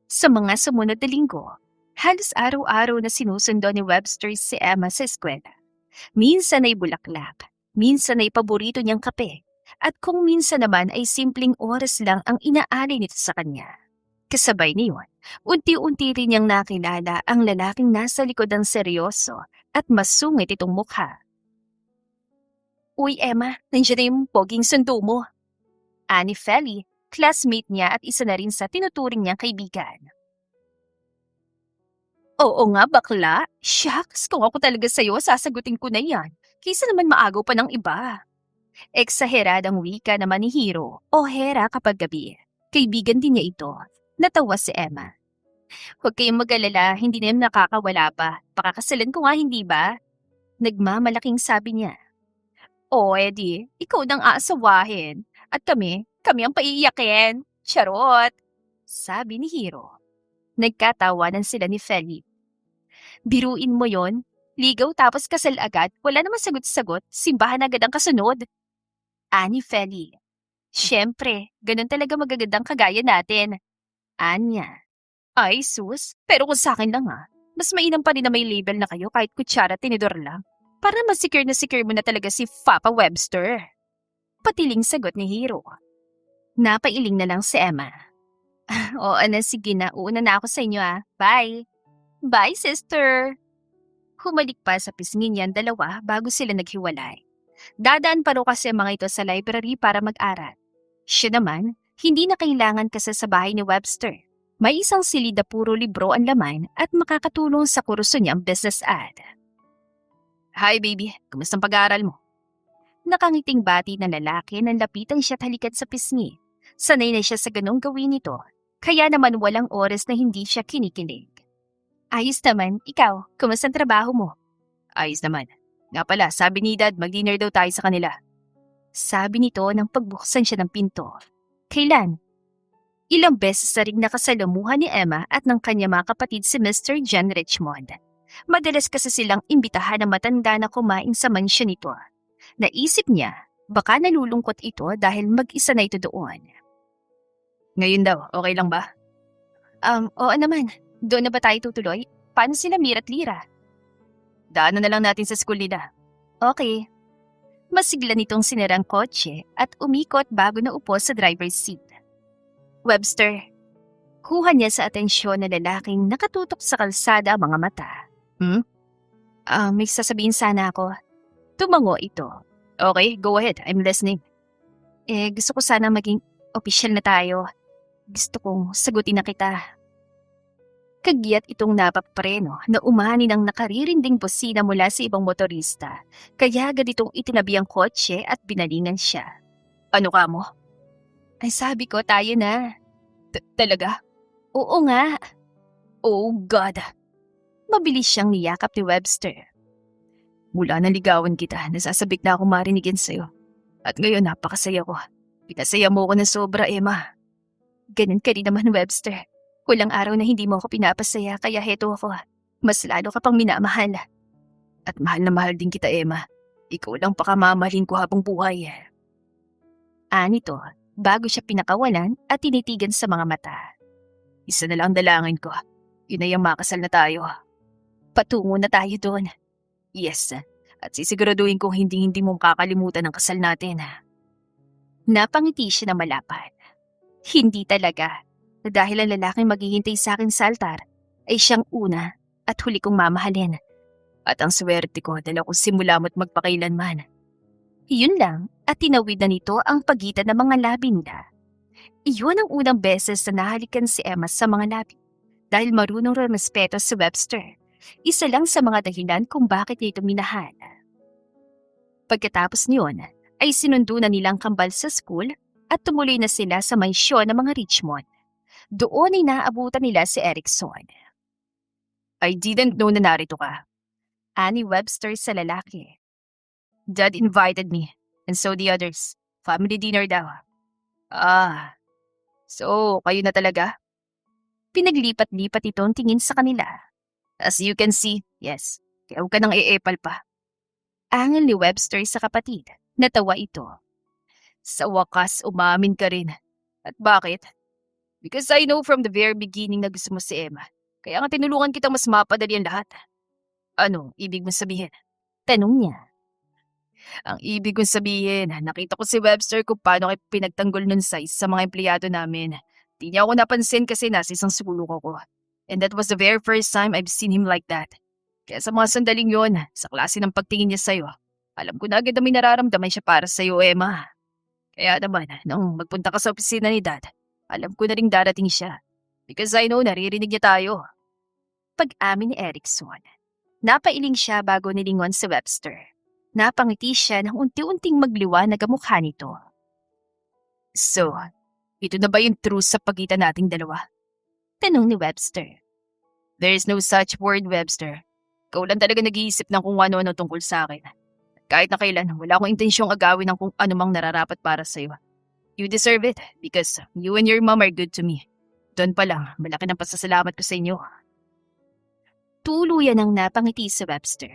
Sa mga sumunod na linggo, halos araw-araw na sinusundo ni Webster si Emma sa eskwela. Minsan ay bulaklak, minsan ay paborito niyang kape, at kung minsan naman ay simpleng oras lang ang inaalay nito sa kanya. Kasabay niyon, unti-unti rin niyang nakilala ang lalaking nasa likod ng seryoso at masungit itong mukha. Uy Emma, nandiyan na yung poging sundo mo. Ani Feli, classmate niya at isa na rin sa tinuturing niyang kaibigan. Oo nga bakla, shucks kung ako talaga sa'yo sasagutin ko na yan, kaysa naman maagaw pa ng iba. Eksaheradang wika naman ni Hiro o Hera kapag gabi. Kaibigan din niya ito. Natawa si Emma. Huwag kayong mag-alala, hindi na yung nakakawala pa. Pakakasalan ko nga hindi ba? Nagmamalaking sabi niya. O edi, ikaw nang aasawahin. At kami ang paiiyakin. Charot! Sabi ni Hiro. Nagkatawanan sila ni Feli. Biruin mo yon, ligaw tapos kasal agad, wala namang sagot-sagot, simbahan agad ang kasunod. Ani Feli. Siyempre, ganun talaga magagandang kagaya natin. Anya. Ay sus, pero kung sa akin lang mas mainam pa rin na may label na kayo kahit kutsara tinidor lang. Para mas secure mo na talaga si Papa Webster. Patiling sagot ni Hiro. Napailing na lang si Emma. Oo na, sige na. Uuna na ako sa inyo Bye. Bye, sister. Humalik pa sa pisngi niyan dalawa bago sila naghiwalay. Dadaan pa raw kasi ang mga ito sa library para mag-aral. Siya naman, hindi na kailangan kasi sa bahay ni Webster. May isang silid na puro libro ang laman at makakatulong sa kurso niyang business ad. Hi baby, kumusta ang pag-aaral mo? Nakangiting bati ng lalaki nang lapitan siya at halikat sa pisngi. Sanay na siya sa ganong gawin nito, kaya naman walang oras na hindi siya kinikilig. Ayos naman, ikaw, kumusta ang trabaho mo? Ayos naman. Nga pala, sabi ni Dad, mag-dinner daw tayo sa kanila. Sabi nito nang pagbuksan siya ng pinto. Kailan? Ilang beses na rin nakasalamuhan ni Emma at ng kanya mga kapatid si Mr. John Richmond. Madalas kasi silang imbitahan ng matanda na kumain sa mansyon nito. Naisip niya, baka nalulungkot ito dahil mag-isa na ito doon. Ngayon daw, okay lang ba? Oo naman. Doon na ba tayo tutuloy? Paano sila Mira at Lira? Daanan na lang natin sa school nila. Okay. Masigla nitong sinarang kotse at umikot bago na upo sa driver's seat. Webster. Kuha niya sa atensyon na lalaking nakatutok sa kalsada ang mga mata. May sasabihin sana ako. Tumango ito. Okay, go ahead. I'm listening. Gusto ko sana maging opisyal na tayo. Gusto kong sagutin na kita. Kagiyat itong napapreno na umani ng nakaririnding bosina mula sa ibang motorista. Kaya agad itong itinabi ang kotse at binalingan siya. Ano ka mo? Ay sabi ko tayo na. Talaga? Oo nga. Oh God. Mabilis siyang niyakap ni Webster. Mula naligawan kita, nasasabik na ako marinigin sa'yo. At ngayon napakasaya ko. Pinasaya mo ko na sobra, Emma. Ganun ka rin naman, Webster. Walang araw na hindi mo ako pinapasaya kaya heto ako. Mas lalo ka pang minamahal. At mahal na mahal din kita, Emma. Ikaw lang pakamamahalin ko habang buhay. Anito, bago siya pinakawalan at tinitigan sa mga mata. Isa na lang ang dalangin ko. Yun ay ang makasal na tayo. Patungo na tayo doon. Yes, at sisiguraduhin kong hindi mo kakalimutan ang kasal natin. Napangiti siya na malapad. Hindi talaga. Dahil ang lalaking maghihintay sa akin sa altar ay siyang una at huli kong mamahalin. At ang swerte ko dala ko simula mo't magpakailanman. Iyon lang at tinawid na nito ang pagitan ng mga labi nila. Iyon ang unang beses na nahalikan si Emma sa mga labi. Dahil marunong respeto si Webster. Isa lang sa mga dahilan kung bakit niya ito minahal. Pagkatapos niyon ay sinundo na nilang kambal sa school at tumuloy na sila sa mansyon ng mga Richmond. Doon ay naabutan nila si Erickson. I didn't know na narito ka. Ani Webster sa lalaki. Dad invited me, and so the others. Family dinner daw. So kayo na talaga? Pinaglipat-lipat itong tingin sa kanila. As you can see, yes. Kaya huwag ka nang iepal pa. Angel ni Webster sa kapatid. Natawa ito. Sa wakas, umamin ka rin. At bakit? Because I know from the very beginning na gusto mo si Emma. Kaya nga tinulungan kitang mas mapadali ang lahat. Ano, ibig mo sabihin? Tanong niya. Ang ibig kong sabihin, nakita ko si Webster kung paano kayo pinagtanggol nun sa isa sa mga empleyado namin. Di niya ako napansin kasi nasa isang sulok ako. And that was the very first time I've seen him like that. Kaya sa mga sandaling yon, sa klase ng pagtingin niya sa'yo, alam ko na agad na may nararamdaman siya para sa'yo, Emma. Kaya naman, nung magpunta ka sa opisina ni Dad, alam ko na ring darating siya. Because I know naririnig niya tayo. Pag-amin ni Erickson. Napailing siya bago nilingon si Webster. Napangiti siya nang unti-unting magliwanag ang mukha nito. So, ito na ba yung truth sa pagitan nating dalawa? Tanong ni Webster. There is no such word, Webster. Ikaw lang talaga nag-iisip ng kung ano-ano tungkol sa akin. Kahit na kailan, wala akong intensyong agawin ng kung anumang nararapat para sa'yo. You deserve it because you and your mom are good to me. Doon pa lang, malaki ng pasasalamat ko sa inyo. Tuluyan ang napangiti si Webster.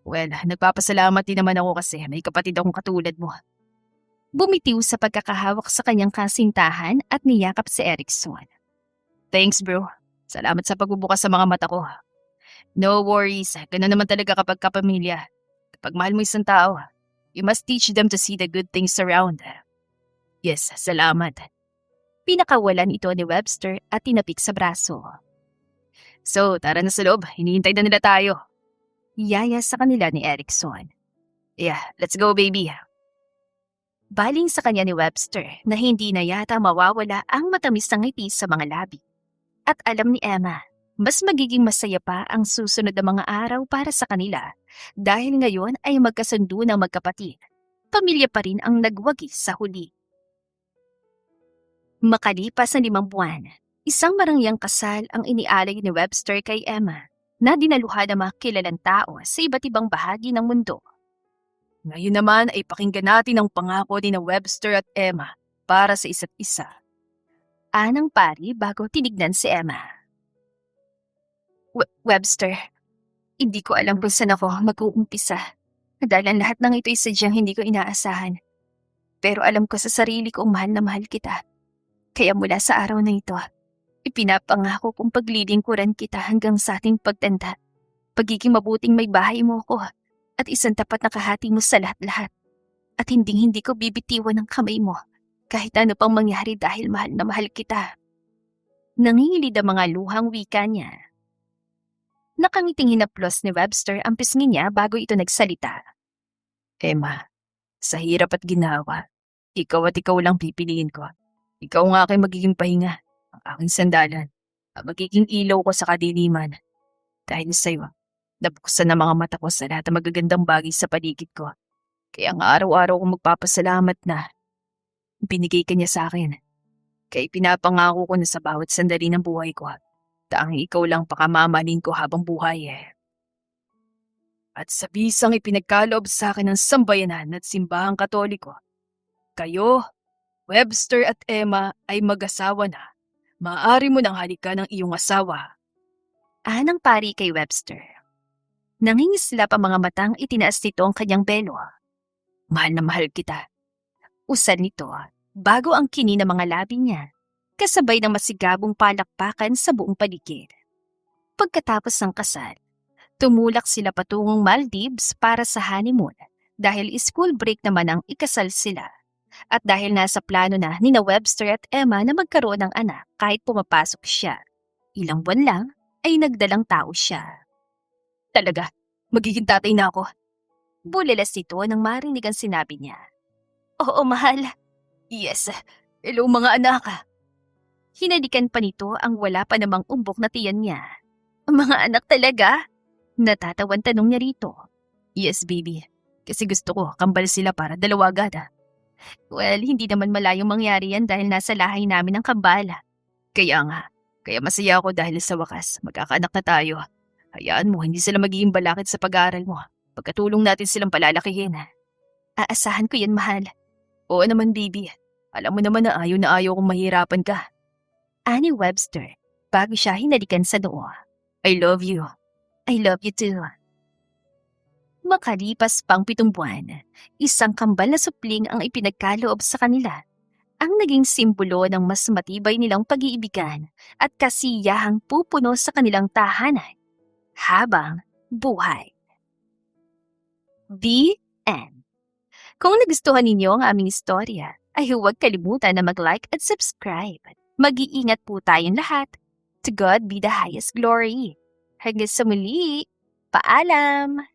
Well, nagpapasalamat din naman ako kasi may kapatid akong katulad mo. Bumitiw sa pagkakahawak sa kanyang kasintahan at niyakap si Erickson. Thanks, bro. Salamat sa pagbubukas sa mga mata ko. No worries, ganun naman talaga kapag kapamilya. Kapag mahal mo isang tao, you must teach them to see the good things around. Yes, salamat. Pinakawalan ito ni Webster at tinapik sa braso. So, tara na sa loob. Hinihintay na nila tayo. Yaya sa kanila ni Erickson. Yeah, let's go, baby. Baling sa kanya ni Webster na hindi na yata mawawala ang matamis na ngiti sa mga labi. At alam ni Emma, mas magiging masaya pa ang susunod na mga araw para sa kanila dahil ngayon ay magkasundo ng magkapatid. Pamilya pa rin ang nagwagi sa huli. Makalipas na 5 buwan, isang marangyang kasal ang inialay ni Webster kay Emma na dinaluhan ng mga kilalang tao sa iba't ibang bahagi ng mundo. Ngayon naman ay pakinggan natin ang pangako ni na Webster at Emma para sa isa't isa. Anang pari bago tinignan si Emma. Webster, hindi ko alam kung saan ako mag-uumpisa. Dahil ang lahat ng ito ay sadyang hindi ko inaasahan. Pero alam ko sa sarili kong mahal na mahal kita. Kaya mula sa araw na ito, ipinapangako kong paglilingkuran kita hanggang sa ating pagtanda. Pagiging mabuting may bahay mo ko at isang tapat na kahati mo sa lahat-lahat. At hindi ko bibitiwan ng kamay mo kahit ano pang mangyari dahil mahal na mahal kita. Nangingilid ang mga luhang wika niya. Nakangiting hinaplos ni Webster ang pisngi niya bago ito nagsalita. Emma, sa hirap at ginawa, ikaw at ikaw lang pipiliin ko. Ikaw nga aking magiging pahinga, ang aking sandalan, ang magiging ilaw ko sa kadiliman. Dahil sa'yo, nabuksan ang mga mata ko sa lahat ng magagandang bagay sa paligid ko. Kaya nga araw-araw kong magpapasalamat na binigay ka niya sa akin. Kaya pinapangako ko na sa bawat sandali ng buhay ko, tanging ikaw lang pakamamahalin ko habang buhay At sa bisang ipinagkaloob sa akin ng sambayanan at simbahang katoliko, kayo, Webster at Emma ay mag-asawa na, Maaari mo nang halikan ng iyong asawa. Anang pari kay Webster. Nangingislap ang mga matang itinaas nito ang kanyang belo. Mahal na mahal kita. Usan nito bago ang kini ng mga labi niya, kasabay ng masigabong palakpakan sa buong paligid. Pagkatapos ng kasal, tumulak sila patungong Maldives para sa honeymoon dahil school break naman ang ikasal sila. At dahil nasa plano na nina Webster at Emma na magkaroon ng anak kahit pumapasok siya, ilang buwan lang ay nagdalang tao siya. Talaga, magiging tatay na ako. Bulilas nito nang marinig ang sinabi niya. Oo, mahal. Yes. Hello mga anak. Hinalikan pa nito ang wala pa namang umbok na tiyan niya. Mga anak talaga? Natatawan tanong niya rito. Yes, baby. Kasi gusto ko, kambal sila para dalawa agad. Well, hindi naman malayong mangyari yan dahil nasa lahay namin ang kambala. Kaya nga. Kaya masaya ako dahil sa wakas, magkakaanak na tayo. Hayaan mo, hindi sila magiging balakid sa pag-aaral mo. Pagkatulong natin silang palalakihin. Aasahan ko yan, mahal. Oo naman, baby. Alam mo naman na ayaw kong mahirapan ka. Ani Webster, bago siya hinalikan sa noo. I love you. I love you too. Makalipas pang 7 buwan, isang kambal na supling ang ipinagkaloob sa kanila. Ang naging simbolo ng mas matibay nilang pag-iibigan at kasiyahang pupuno sa kanilang tahanan habang buhay. The End. Kung nagustuhan ninyo ang aming istorya, ay huwag kalimutan na mag-like at subscribe. Mag-iingat po tayong lahat. To God be the highest glory. Hanggang sa muli, paalam!